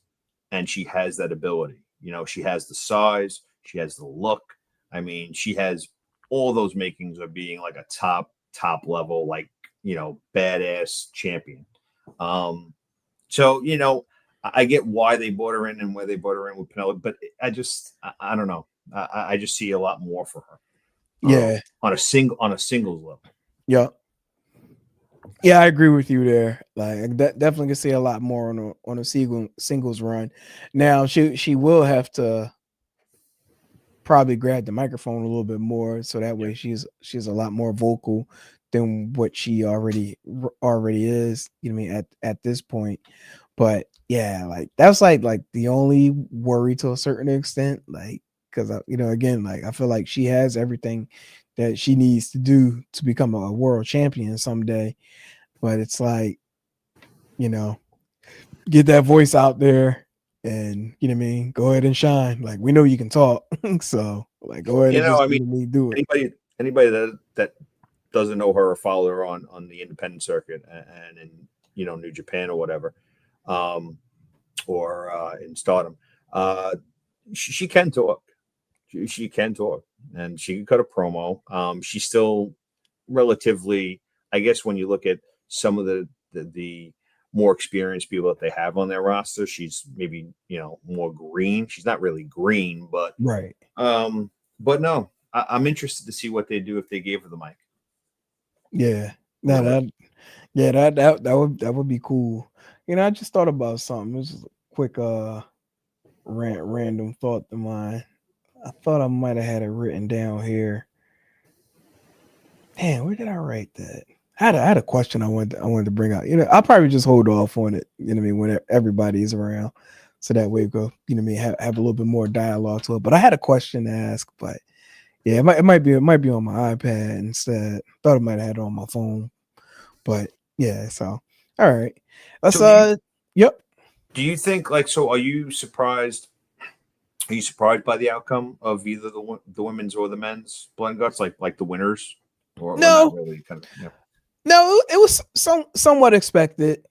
and she has that ability. She has the size, she has the look. I mean, she has all those makings of being like a top level, like, badass champion. Um, so, I get why they brought her in and where they brought her in with Penelope, but I don't know. I just see a lot more for her yeah, on a singles level. yeah. Yeah, I agree with you there. Like, definitely can see a lot more on a singles run. Now, she will have to probably grab the microphone a little bit more, so that Yeah. way she's a lot more vocal than what she already is. You know what I mean, at this point. But yeah, like that's like the only worry to a certain extent. Like, because again, like I feel like she has everything that she needs to do to become a world champion someday. But it's like, you know, get that voice out there and you know what I mean, go ahead and shine. Like we know you can talk. So like go ahead and just I mean, do it. anybody that doesn't know her or follow her on the independent circuit and in New Japan or whatever, um, or in Stardom, she can talk. She can talk, and she can cut a promo. She's still relatively, I guess, when you look at some of the more experienced people that they have on their roster, she's maybe more green. She's not really green, Right. um, but no, I'm interested to see what they do if they gave her the mic. Yeah. No, Really. that would be cool. I just thought about something. It was just a quick random thought of mine. I thought I might have had it written down here. Man, where did I write that? I had a question I wanted to bring out. I'll probably just hold off on it, you know what I mean, when everybody's around. So that way we go, you know what I mean, have a little bit more dialogue to it. But I had a question to ask, but yeah, it might be on my iPad instead. Thought I might have had it on my phone. But yeah, so all right. Let's So yep. do you think, like, so are you surprised? Are you surprised by the outcome of either the women's or the men's Blood and Guts, like the winners, or not No, really? Kind of, no, it was somewhat expected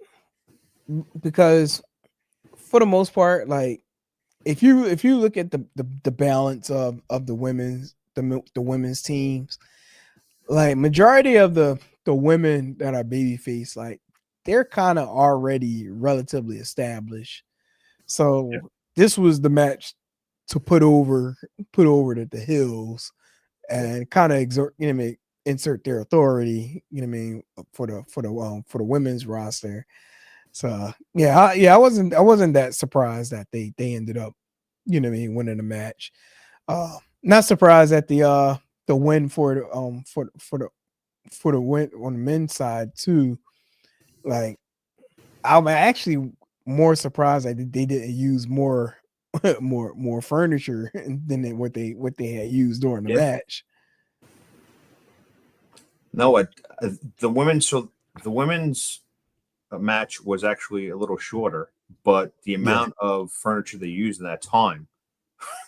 because for the most part, like if you look at the balance of the women's teams, like majority of the women that are babyface, like they're kind of already relatively established. yeah, So this was the match to put over the hills yeah, and kind of exert, you know what I mean, insert their authority, you know what I mean, for the women's roster. So I wasn't that surprised that they ended up, you know what I mean, winning the match. Not surprised at the win for the win on the men's side too. Like I'm actually more surprised that they didn't use more more furniture than what they had used during the yeah. match. No, the women's so the women's match was actually a little shorter, but the Yeah, amount of furniture they used in that time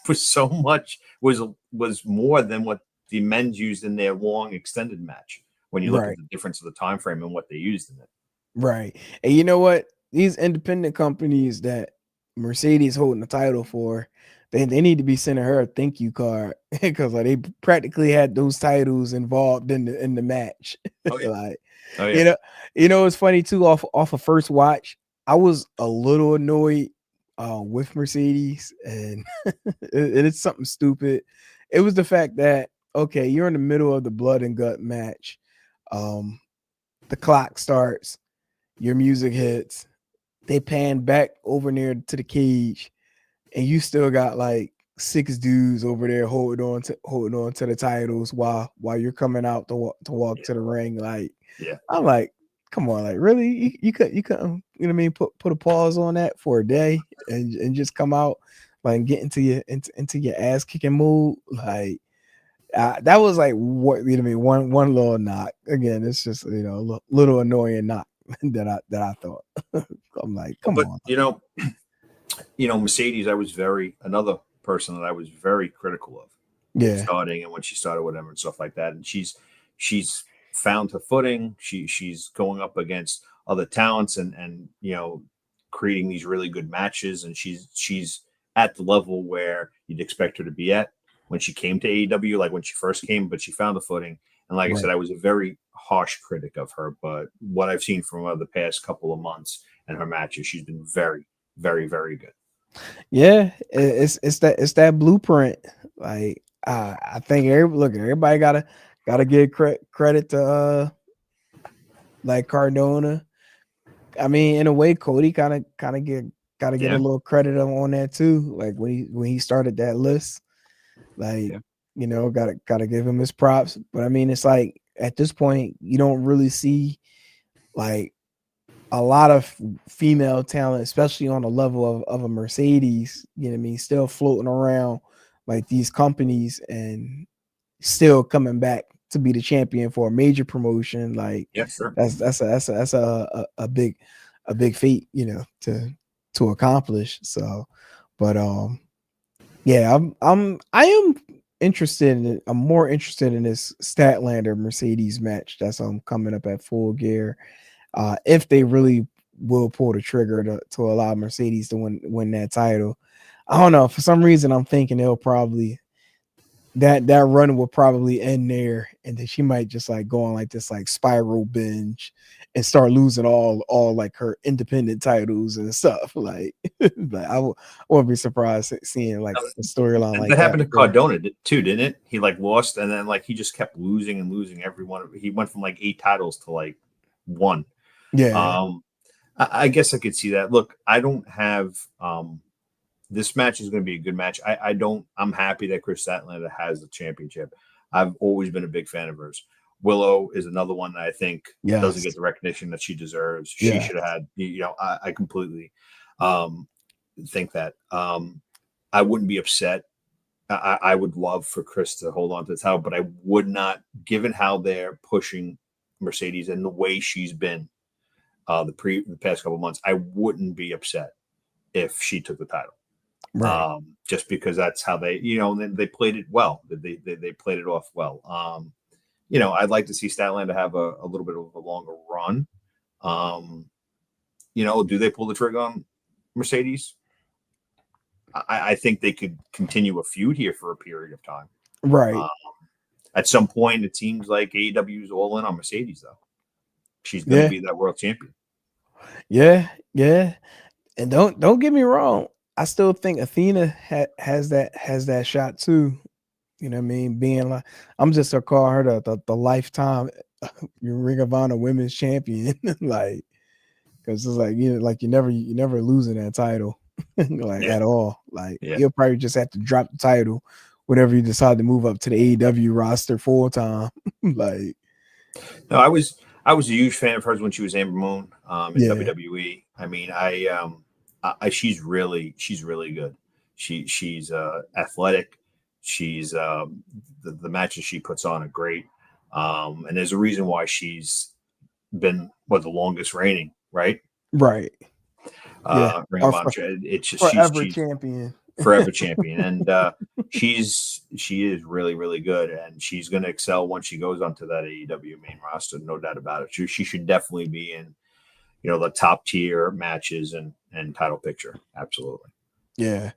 was so much was more than what the men's used in their long extended match. When you look at right. the difference of the time frame and what they used in it. Right. And you know what? These independent companies that Mercedes holding the title for, they need to be sending her a thank you card because like they practically had those titles involved in the match. Oh yeah, Like, oh yeah, you know, it's funny too, off of first watch, I was a little annoyed with Mercedes and it's something stupid. It was the fact that okay, you're in the middle of the blood and gut match. Um, the clock starts, your music hits, they pan back over near to the cage, and you still got like six dudes over there holding on to the titles while you're coming out to walk yeah, to the ring. Like yeah. I'm like, come on, like really? You could you know what I mean? Put a pause on that for a day and just come out like get into your ass kicking mood. Like that was like what you know what I mean, one little knock. Again, it's just a little annoying knock that I thought. I'm like, come But on. Mercedes. I was very another person that I was very critical of starting and when she started whatever and stuff like that. And she's found her footing. She's going up against other talents and creating these really good matches. And she's at the level where you'd expect her to be at when she came to AEW, like when she first came, but she found the footing. And like I said, I was a very harsh critic of her, but what I've seen from her the past couple of months and her matches, she's been very, very, very good. Yeah, it's that blueprint. Like I think everybody gotta give credit to like Cardona. I mean, in a way, Cody gotta get a little credit on that too. Like when he started that list, like gotta give him his props. But I mean, it's like at this point, you don't really see like a lot of female talent, especially on the level of a Mercedes, you know what I mean, still floating around like these companies and still coming back to be the champion for a major promotion. Like that's a big feat, to accomplish. So, but yeah, I am interested I'm more interested in this Statlander Mercedes match that's coming up at Full Gear. If they really will pull the trigger to allow Mercedes to win that title. I don't know. For some reason, I'm thinking they'll probably that run will probably end there, and then she might just like go on like this like spiral binge and start losing all like her independent titles and stuff. Like, but I won't be surprised seeing like a storyline like that. That happened to Cardona too, didn't it? He like lost, and then like he just kept losing and losing everyone. He went from like 8 titles to like 1. Yeah. I guess I could see that. Look, I don't have this match is going to be a good match. I'm happy that Chris Statlander has the championship. I've always been a big fan of hers. Willow is another one that I think doesn't get the recognition that she deserves. She should have had, I completely think that. I wouldn't be upset. I would love for Chris to hold on to the title, but I would not, given how they're pushing Mercedes and the way she's been the past couple of months, I wouldn't be upset if she took the title. Right. Just because that's how they, they played it well. They played it off well. I'd like to see Statlander have a little bit of a longer run. Do they pull the trigger on Mercedes? I think they could continue a feud here for a period of time. Right. At some point, it seems like AEW is all in on Mercedes, though. She's going to be that world champion. Yeah. And don't get me wrong. I still think Athena has that shot too. You know what I mean? Being like, I'm just gonna call her the lifetime Ring of Honor Women's Champion, like, because it's like you never losing that title, like at all. Like you'll probably just have to drop the title whenever you decide to move up to the AEW roster full time. Like, no, I was a huge fan of hers when she was Amber Moon in WWE. I mean, she's really good. She's athletic. She's the matches she puts on are great. And there's a reason why she's been the longest reigning, right? Right. Ring of Honor. It's just forever champion. Forever champion. And she is really, really good. And she's gonna excel once she goes onto that AEW main roster, no doubt about it. She should definitely be in the top tier matches and title picture. Absolutely. Yeah.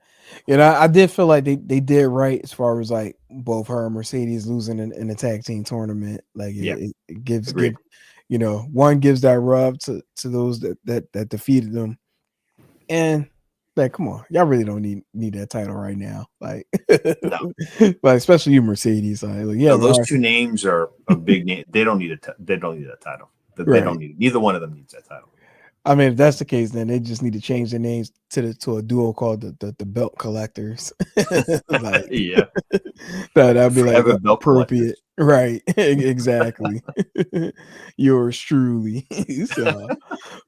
I did feel like they did right as far as like both her and Mercedes losing in the tag team tournament. Like it gives one gives that rub to those that defeated them. And like, come on, y'all really don't need that title right now. Like, no. Like especially you, Mercedes. Like, those two names are a big name. They don't need they don't need that title. They don't need it. Neither one of them needs that title. I mean, if that's the case, then they just need to change their names to a duo called the Belt Collectors. Like, that'd be like appropriate, right? Exactly. Yours truly. So,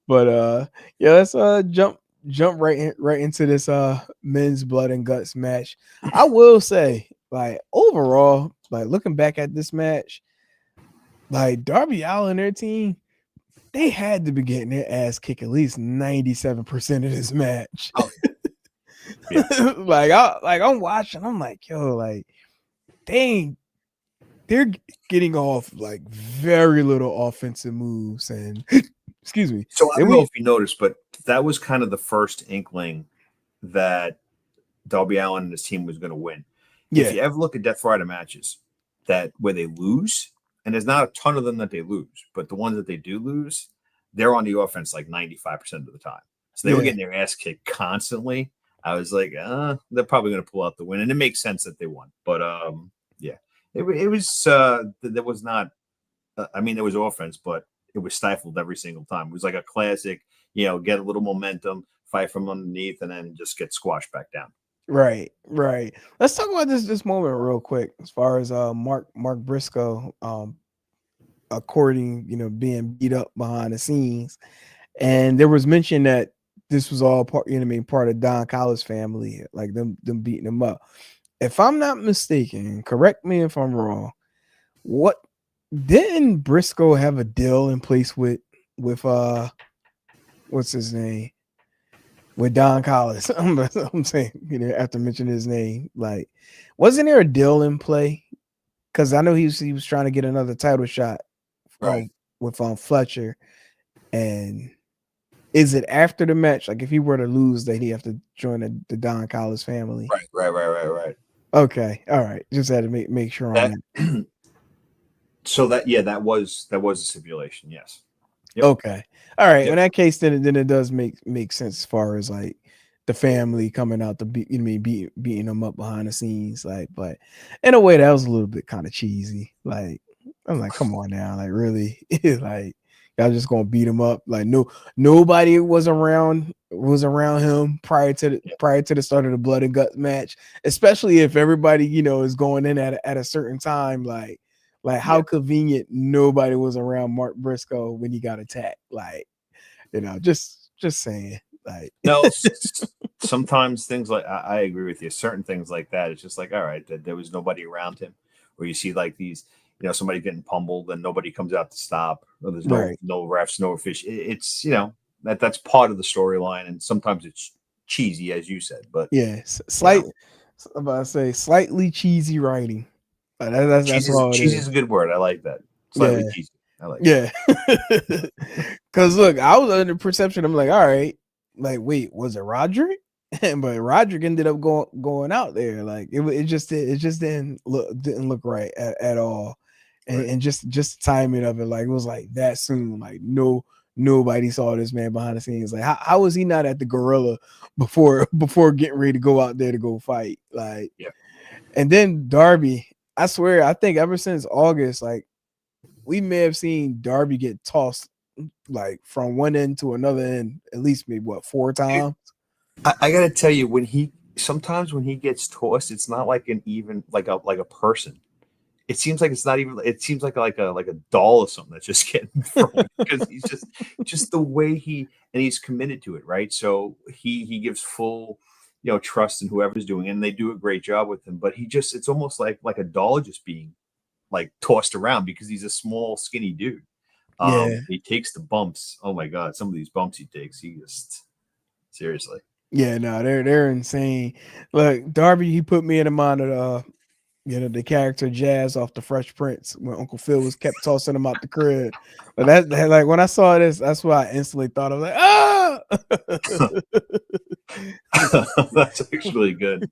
but let's jump right into this men's blood and guts match. I will say, like overall, like looking back at this match, like Darby Allin and their team, they had to be getting their ass kicked at least 97% of this match. Yeah. I'm watching. I'm like, yo, like, dang, they're getting off like very little offensive moves, and excuse me. So I Then don't know we, if you noticed, but that was kind of the first inkling that Darby Allin and his team was going to win. If yeah, you ever look at Death Rider matches that where they lose, and there's not a ton of them that they lose, but the ones that they do lose, they're on the offense like 95% of the time. So they were yeah, getting their ass kicked constantly. I was like, they're probably going to pull out the win, and it makes sense that they won. But yeah, it was there was not. I mean, there was offense, but it was stifled every single time. It was like a classic, get a little momentum, fight from underneath, and then just get squashed back down. right. Let's talk about this moment real quick. As far as Mark Briscoe, according being beat up behind the scenes, and there was mention that this was all part, part of Don Callis' family, like them beating him up. If I'm not mistaken, correct me if I'm wrong. What didn't Briscoe have a deal in place with what's his name? With Don Callis? I'm saying, after mentioning his name, like, wasn't there a deal in play? Because I know he was trying to get another title shot with Fletcher. And is it after the match? Like, if he were to lose, that he have to join the Don Callis family? Right. Okay, all right. Just had to make sure on that. So that was a stipulation. Yes. Yep. Okay. All right. Yep. In that case, then it does make sense as far as like the family coming out to beating them up behind the scenes. Like, but in a way that was a little bit kind of cheesy. Like, I'm like, come on now, like really, like y'all just gonna beat him up. Like, nobody was around him prior to the start of the Blood and Guts match, especially if everybody is going in at a certain time. Like how convenient nobody was around Mark Briscoe when he got attacked. Like, just saying. Like, no, sometimes things like I agree with you. Certain things like that, it's just like, all right, there was nobody around him. Where you see like these, somebody getting pummeled and nobody comes out to stop. Or there's no refs, no fish. It's that's part of the storyline, and sometimes it's cheesy, as you said. But yeah, I'm about to say slightly cheesy writing. That's all it cheesy is. is a good word. I like that. Slightly cheesy. I like that. Because look, I was under perception. I'm like, all right, like, wait, was it Roderick? But Roderick ended up going out there. Like it just didn't look right at all. And just the timing of it, like it was like that soon. Like nobody saw this man behind the scenes. Like how was he not at the Gorilla before getting ready to go out there to go fight? Like, and then Darby, I swear, I think ever since August, like we may have seen Darby get tossed like from one end to another end at least maybe 4 times. I gotta tell you, sometimes when he gets tossed, it's not like an even like a person. It seems like it's not even. It seems like a doll or something that's just getting thrown because he's just the way he's committed to it, right? So he gives full trust in whoever's doing it, and they do a great job with him. But it's almost like a doll just being like tossed around because he's a small, skinny dude. He takes the bumps. Oh my god, some of these bumps he takes, he just seriously. Yeah, no, they're insane. Look, Darby, he put me in the mind of the character Jazz off the Fresh Prince when Uncle Phil was kept tossing him out the crib. But that like when I saw this, that's why I instantly thought of like, ah. That's actually good.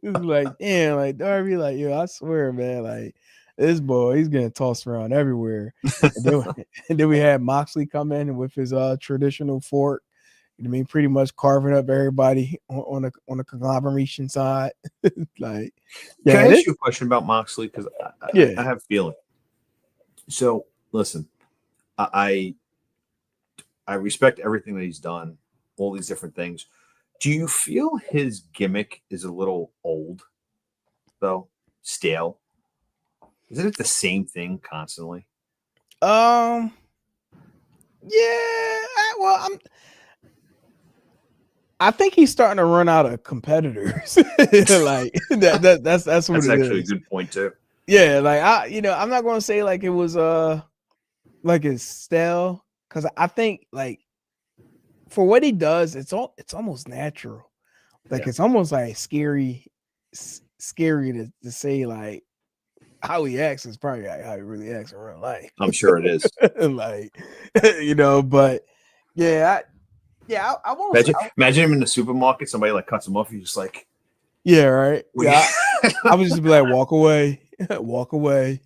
Like, damn, like Darby, like, yo, I swear, man, like this boy, he's getting tossed around everywhere. And then we had Moxley come in with his traditional fork. Pretty much carving up everybody on the conglomeration side. Like, can I ask you a question about Moxley? Because I have a feeling. So listen, I respect everything that he's done, all these different things. Do you feel his gimmick is a little old, though? Stale? Isn't it the same thing constantly? Yeah. Well, I think he's starting to run out of competitors. Like that's what it actually is. A good point too. Yeah, like I'm not gonna say like it was like it's stale, because I think like for what he does, it's almost natural. Like it's almost like scary to say like how he acts is probably like how he really acts in real life. I'm sure it is. Like, but yeah, I won't say. Imagine him in the supermarket. Somebody like cuts him off. He's just like, Yeah, right. Yeah, I would just be like, walk away, walk away.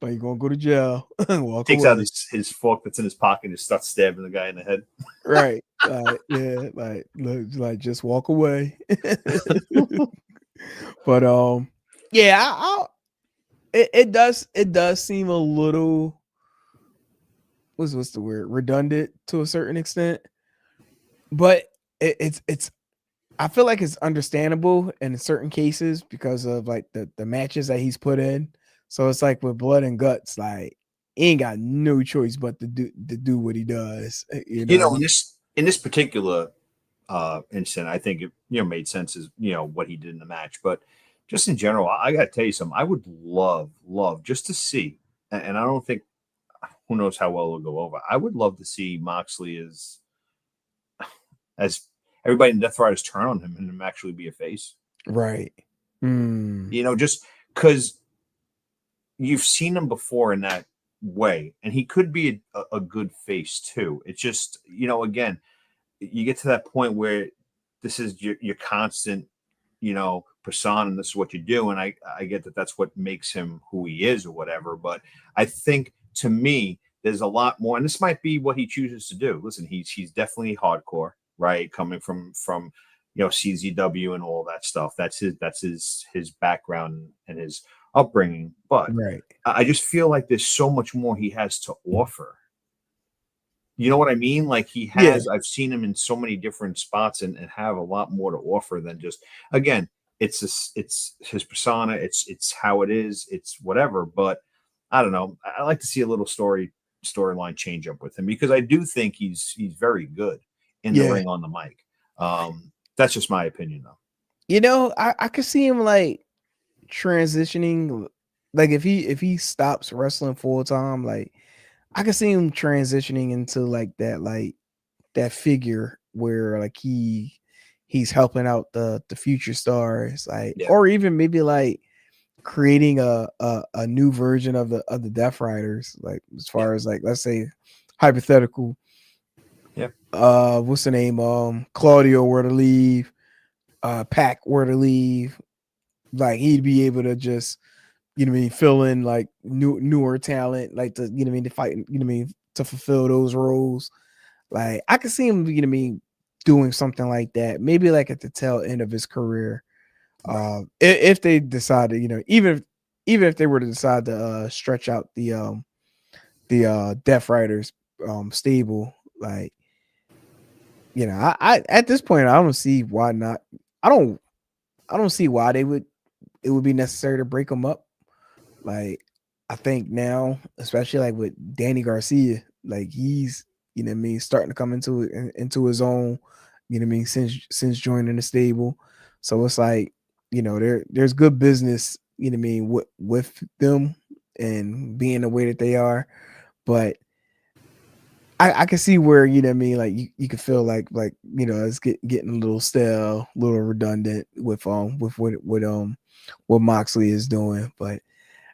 But you're gonna go to jail. Walk takes away. out his fork that's in his pocket and just starts stabbing the guy in the head. Right. Yeah, like just walk away. But yeah, it does seem a little what's the word, redundant to a certain extent, but it's I feel like it's understandable in certain cases because of like the matches that he's put in. So it's like with Blood and Guts, like he ain't got no choice but to do what he does. In this particular incident, I think it made sense as what he did in the match. But just in general, I got to tell you something. I would love just to see, and I don't think who knows how well it'll go over. I would love to see Moxley as everybody in Death Riders turn on him and him actually be a face. Right. Just because you've seen him before in that way, and he could be a good face too. It's just, again, you get to that point where this is your constant, persona, and this is what you do. And I get that that's what makes him who he is or whatever. But I think to me, there's a lot more, and this might be what he chooses to do. Listen, he's definitely hardcore, right? Coming from CZW and all that stuff. That's his background and his upbringing. But right. I just feel like there's so much more he has to offer. You know what I mean? Like he has, I've seen him in so many different spots and have a lot more to offer than just, again, it's his persona. It's how it is. It's whatever. But I don't know. I like to see a little storyline change up with him because I do think he's very good in the ring on the mic. That's just my opinion though. I could see him like transitioning, like if he stops wrestling full time, like I could see him transitioning into like that figure where like he's helping out the future stars, like or even maybe like creating a new version of the Death Riders, like as far as like, let's say hypothetical, what's the name, Claudio were to leave, Pac were to leave, like he'd be able to just fill in like newer talent, like to to fight, to fulfill those roles. Like I could see him doing something like that, maybe like at the tail end of his career. If they decide to, even if they were to decide to stretch out the Death Riders stable, like I at this point I don't see why not. I don't see why it would be necessary to break them up. Like I think now, especially like with Danny Garcia, like he's starting to come into his own, since joining the stable. So it's like, there's good business, with them and being the way that they are. But I can see where, like you could feel like it's getting a little stale, a little redundant with what Moxley is doing. But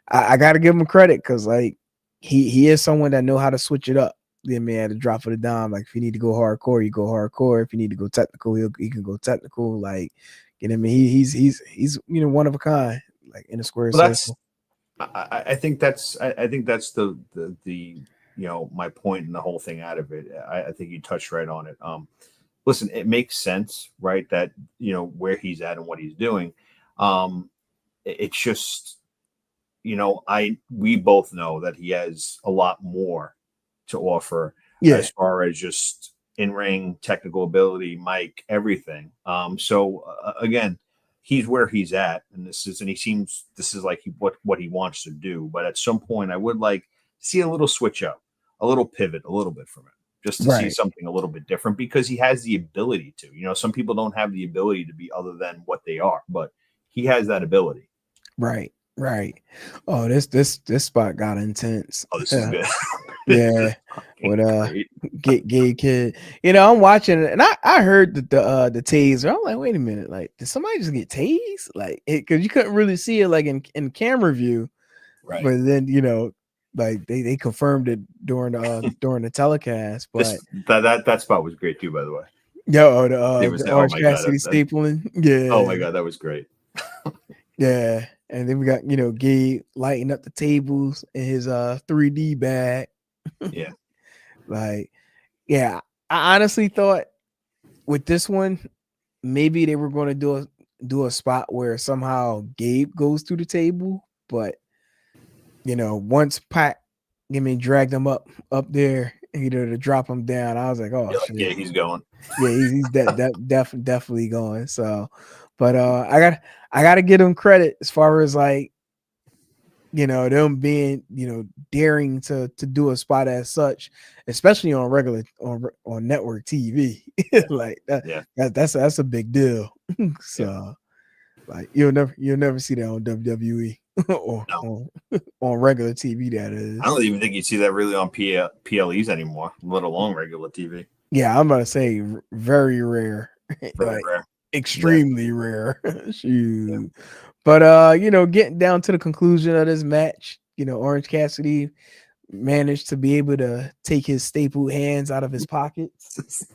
I gotta give him credit because like he is someone that know how to switch it up. At the drop of the dime. Like if you need to go hardcore, you go hardcore. If you need to go technical, he can go technical. Like he's one of a kind, like in a square circle. I think that's the my point and the whole thing out of it. I think you touched right on it. Listen, it makes sense, right? That where he's at and what he's doing. It's just we both know that he has a lot more to offer as far as just in-ring technical ability, mic, everything. So again, he's where he's at, and this is like what he wants to do. But at some point, I would like to see a little switch up, a little pivot, a little bit from it, just to see something a little bit different because he has the ability to. Some people don't have the ability to be other than what they are, but he has that ability. Right. Oh, this spot got intense. Oh, this is good. Yeah. With gay kid. You know, I'm watching it, and I heard the taser. I'm like, wait a minute, like, did somebody just get tased? Like, because you couldn't really see it like in camera view, Right. but then like they confirmed it during the telecast. But That spot was great too, by the way. The Oh Orange my god, Cassidy stapling, yeah. Oh my god, that was great. Yeah, and then we got Gabe lighting up the tables in his 3D bag. Yeah. Like, yeah, I honestly thought with this one, maybe they were going to do a spot where somehow Gabe goes through the table, but once Pac, dragged him up there, to drop him down, I was like, oh shit, yeah, he's going. Yeah, he's definitely going. So, but I got to give him credit as far as like, them being daring to do a spot as such, especially on regular on network TV. Like that, Yeah. That's a big deal. So, like you'll never see that on WWE or on regular TV. That is. I don't even think you see that really on PLEs anymore, let alone regular TV. Yeah, I'm about to say very rare. Very rare. Extremely rare. Shoot. But getting down to the conclusion of this match, Orange Cassidy managed to be able to take his stapled hands out of his pockets.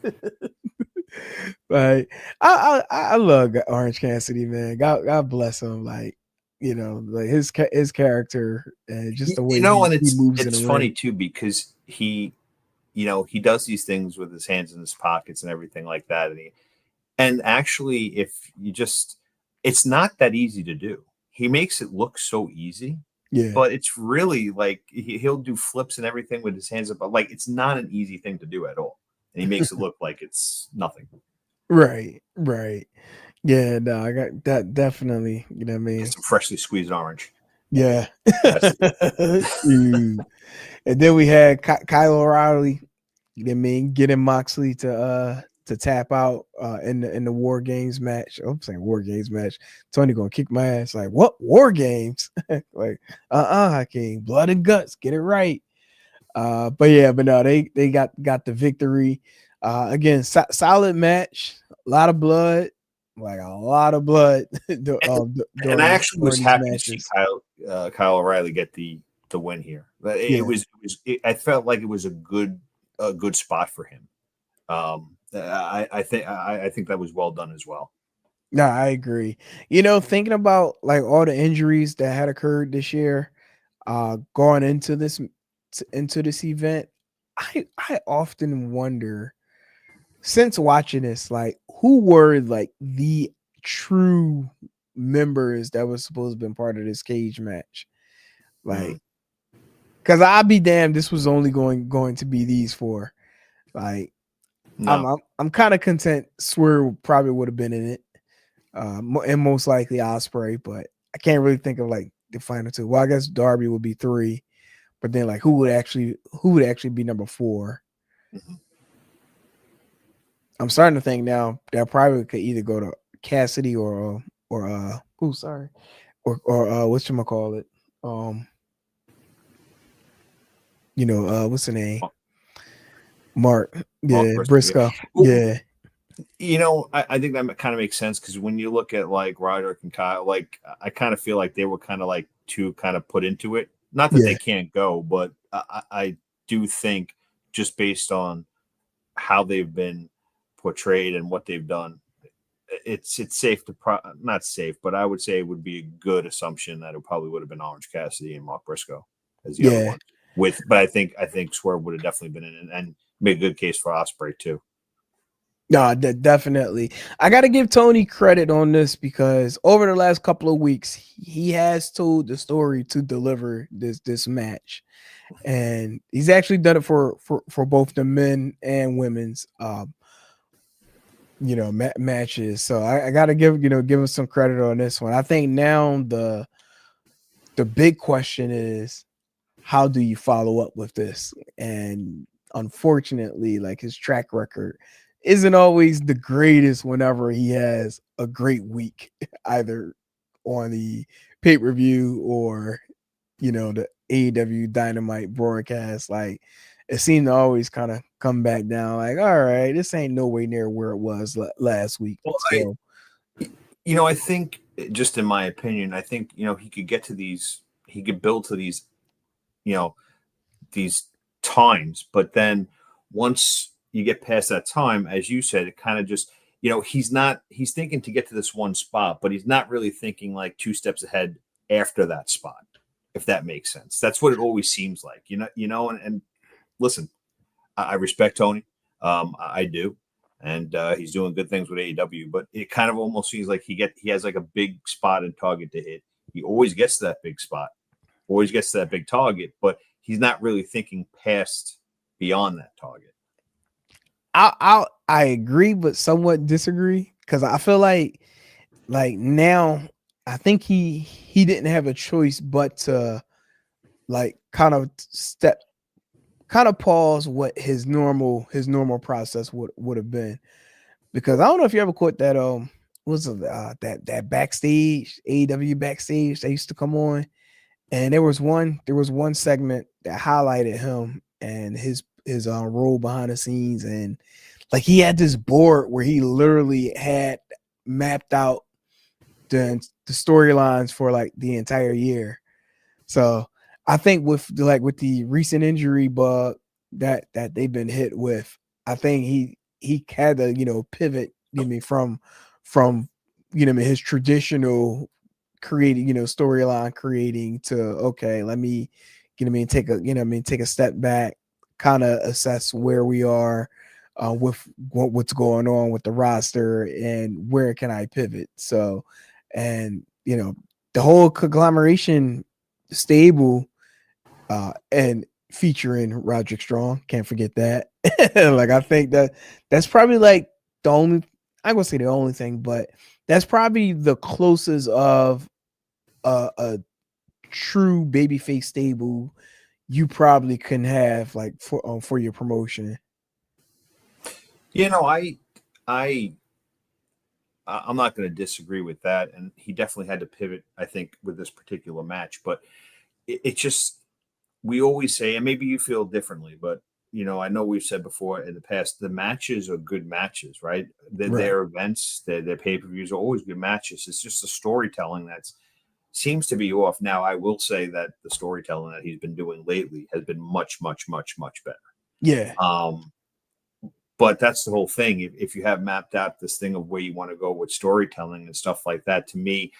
Like I love Orange Cassidy, man. God bless him. Like, like his character and just the way he moves. It's funny too, because he does these things with his hands in his pockets and everything like that, and actually, if you just, it's not that easy to do. He makes it look so easy, but it's really like he'll do flips and everything with his hands up. Like, it's not an easy thing to do at all, and he makes it look like it's nothing. Right. Yeah, no, I got that definitely. You know what I mean? Some freshly squeezed orange. Yeah. And then we had Kyle O'Reilly. You know what I mean? Getting Moxley to tap out in the War Games match. I'm saying War Games match. Tony gonna kick my ass. Like, what War Games? Like, Hakeem, Blood and Guts. Get it right. But no, they got the victory. Again, solid match. A lot of blood. Like a lot of blood. And I actually was happy matches. To see Kyle O'Reilly get the win here. I felt like it was a good spot for him. I think that was well done as well. No, I agree. Thinking about like all the injuries that had occurred this year, going into this event, I often wonder, since watching this, like who were like the true members that was supposed to be part of this cage match, like, because I'd be damned this was only going to be these four. Like, no. I'm kind of content Swerve probably would have been in it, and most likely Ospreay, but I can't really think of like the final two. Well, I guess Darby would be 3, but then like who would actually be number 4? Mm-hmm. I'm starting to think now that probably could either go to Cassidy or what's you call it? What's the name? Mark. Yeah, Briscoe. Yeah. I think that kind of makes sense, because when you look at like Roderick and Kyle, like I kind of feel like they were kind of like two kind of put into it. Not that they can't go, but I do think just based on how they've been portrayed and what they've done, it's safe to not safe, but I would say it would be a good assumption that it probably would have been Orange Cassidy and Mark Briscoe as the other one. But I think Swerve would have definitely been in it and made a good case for Ospreay too. No, definitely. I got to give Tony credit on this, because over the last couple of weeks, he has told the story to deliver this match, and he's actually done it for both the men and women's matches. So I got to give him some credit on this one. I think now the big question is, how do you follow up with this? And unfortunately, like, his track record isn't always the greatest whenever he has a great week, either on the pay-per-view or AEW Dynamite broadcast. Like it seemed to always kind of come back down. Like, all right, this ain't no way near where it was last week. Well, So, I think, just in my opinion, I think, he could get to these, he could build to these, these times, but then once you get past that time, as you said, it kind of just, he's thinking to get to this one spot, but he's not really thinking like two steps ahead after that spot, if that makes sense. That's what it always seems like, and listen, I respect Tony. I do. And he's doing good things with AEW, but it kind of almost seems like he has like a big spot and target to hit. He always gets to that big spot, always gets to that big target, but he's not really thinking past beyond that target. I agree, but somewhat disagree, because I feel like now I think he didn't have a choice but to like kind of pause what his normal process would have been. Because I don't know if you ever caught that was that backstage, AEW backstage they used to come on, and there was one segment that highlighted him and his role behind the scenes, and like he had this board where he literally had mapped out the storylines for like the entire year. So I think with the recent injury bug that they've been hit with, I think he had to pivot from his traditional creating storyline creating to, okay, let me take a step back, kind of assess where we are with what's going on with the roster and where can I pivot. So, and the whole conglomeration stable and featuring Roderick Strong, can't forget that. Like I think that's probably like the only, I'm gonna say the only thing, but that's probably the closest of a true babyface stable you probably can have like for your promotion. I'm not going to disagree with that, and he definitely had to pivot, I think, with this particular match. But it just, we always say, and maybe you feel differently, but I know we've said before in the past, the matches are good matches, right? Their events, their pay-per-views are always good matches. It's just the storytelling that seems to be off. Now, I will say that the storytelling that he's been doing lately has been much, much, much, much better. Yeah. But that's the whole thing. If you have mapped out this thing of where you want to go with storytelling and stuff like that, to me,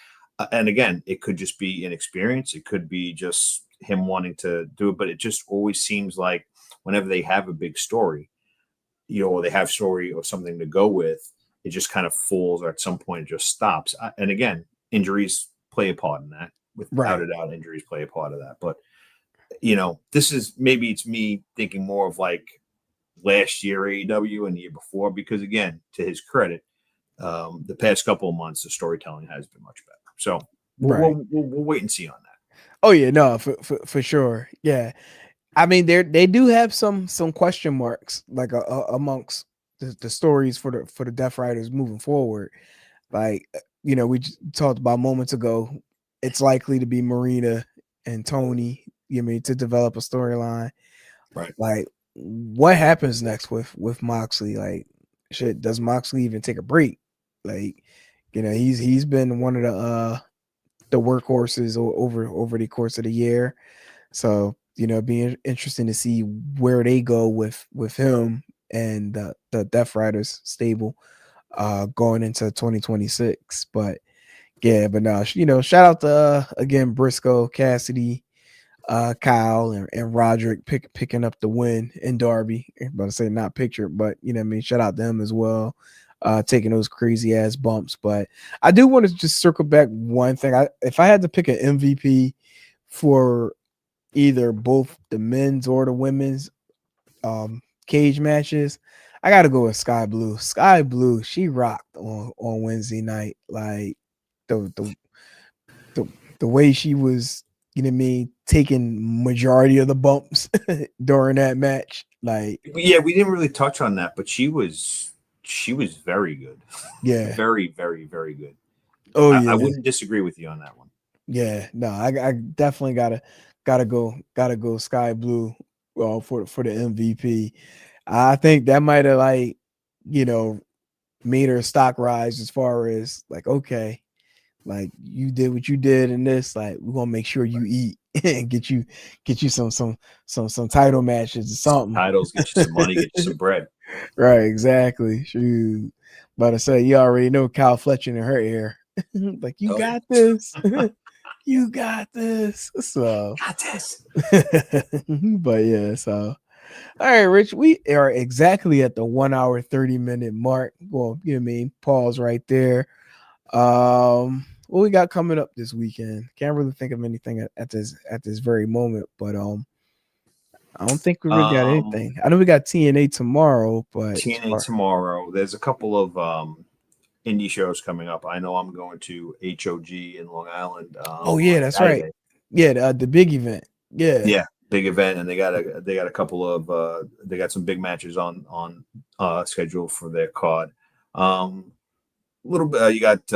and again, it could just be inexperience. It could be just him wanting to do it, but it just always seems like whenever they have a big story, or they have story or something to go with, it just kind of falls, or at some point it just stops. And again, injuries play a part in that. Without a doubt, injuries play a part of that. But, this is, maybe it's me thinking more of like last year AEW and the year before, because again, to his credit, the past couple of months, the storytelling has been much better. So we'll wait and see on that. Oh yeah, no, for sure. Yeah. I mean, they do have some question marks like amongst the stories for the Death Riders moving forward. Like, we talked about moments ago, it's likely to be Marina and Tony, to develop a storyline. Right. Like, what happens next with Moxley? Like, shit, does Moxley even take a break? Like, he's been one of the workhorses over the course of the year. So, being interesting to see where they go with him and the Death Riders stable going into 2026. But yeah, but no, shout out to again Briscoe, Cassidy, Kyle and Roderick picking up the win in Derby. I'm about to say not picture, but shout out to them as well, taking those crazy ass bumps. But I do want to just circle back one thing. If I had to pick an MVP for either both the men's or the women's cage matches, I gotta go with Sky Blue. Sky Blue, she rocked on Wednesday night. Like the way she was, taking majority of the bumps during that match. Like, yeah, we didn't really touch on that, but she was very good. Yeah. Very, very, very good. Oh yeah. I wouldn't disagree with you on that one. Yeah, no, I definitely gotta go Sky Blue for the MVP. I think that might have like, you know, made her stock rise as far as like, okay, like you did what you did in this, like we're gonna make sure you eat and get you some title matches or something. Titles get you some money, get you some bread. Right, exactly. Shoot. But I say you already know Kyle Fletcher in her ear. Like you Oh, yeah. got this. You got this. So Got this. but yeah, so all right, Rich, we are exactly at the 1 hour 30-minute mark. Well, you know what I mean? Pause right there. What we got coming up this weekend? Can't really think of anything at this very moment, but I don't think we really got anything. I know we got TNA tomorrow, but TNA tomorrow. There's a couple of indie shows coming up. I know I'm going to HOG in Long Island. oh yeah, on that's Saturday. right. Yeah, the big event. Yeah, big event, and they got a couple of they got some big matches on schedule for their card. A little bit. You got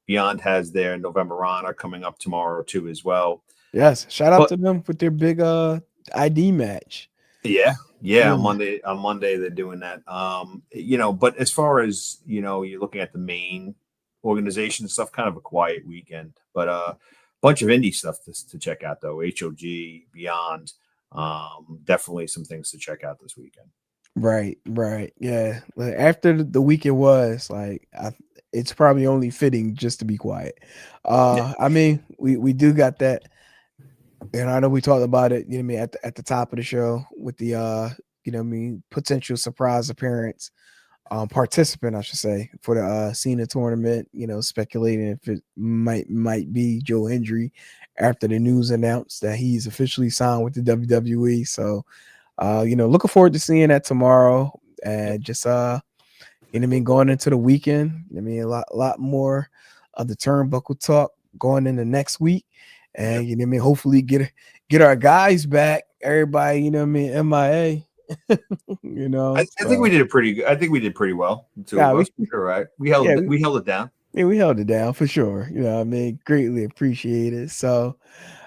Beyond has their November Honor coming up tomorrow too as well. Yes, shout out to them with their big ID match. Yeah. On Monday they're doing that. But as far as you're looking at the main organization stuff, kind of a quiet weekend, but bunch of indie stuff to check out though. HOG, Beyond, definitely some things to check out this weekend. Right. Yeah. Like after the week it was, like it's probably only fitting just to be quiet. I mean, we do got that. And I know we talked about it, you know what I mean, at the top of the show with the you know what I mean, potential surprise appearance, participant, I should say, for the Cena tournament, you know, speculating if it might be Joe Hendry after the news announced that he's officially signed with the WWE. So looking forward to seeing that tomorrow. And just you know what I mean, going into the weekend, I mean, a lot more of the turnbuckle talk going into next week. And you know what I mean, hopefully get our guys back. Everybody, you know what I mean, MIA. I think we did pretty good. I think we did pretty well. Two of us. All right. We held it down. Yeah, we held it down for sure. You know what I mean? Greatly appreciated. So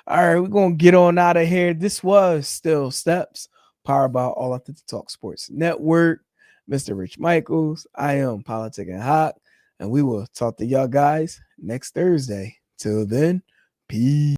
all right, we're gonna get on out of here. This was Still Steps, powered by All Authentic Talk Sports Network. Mr. Rich Michaels. I am Politic and Hawk, and we will talk to y'all guys next Thursday. Till then, peace.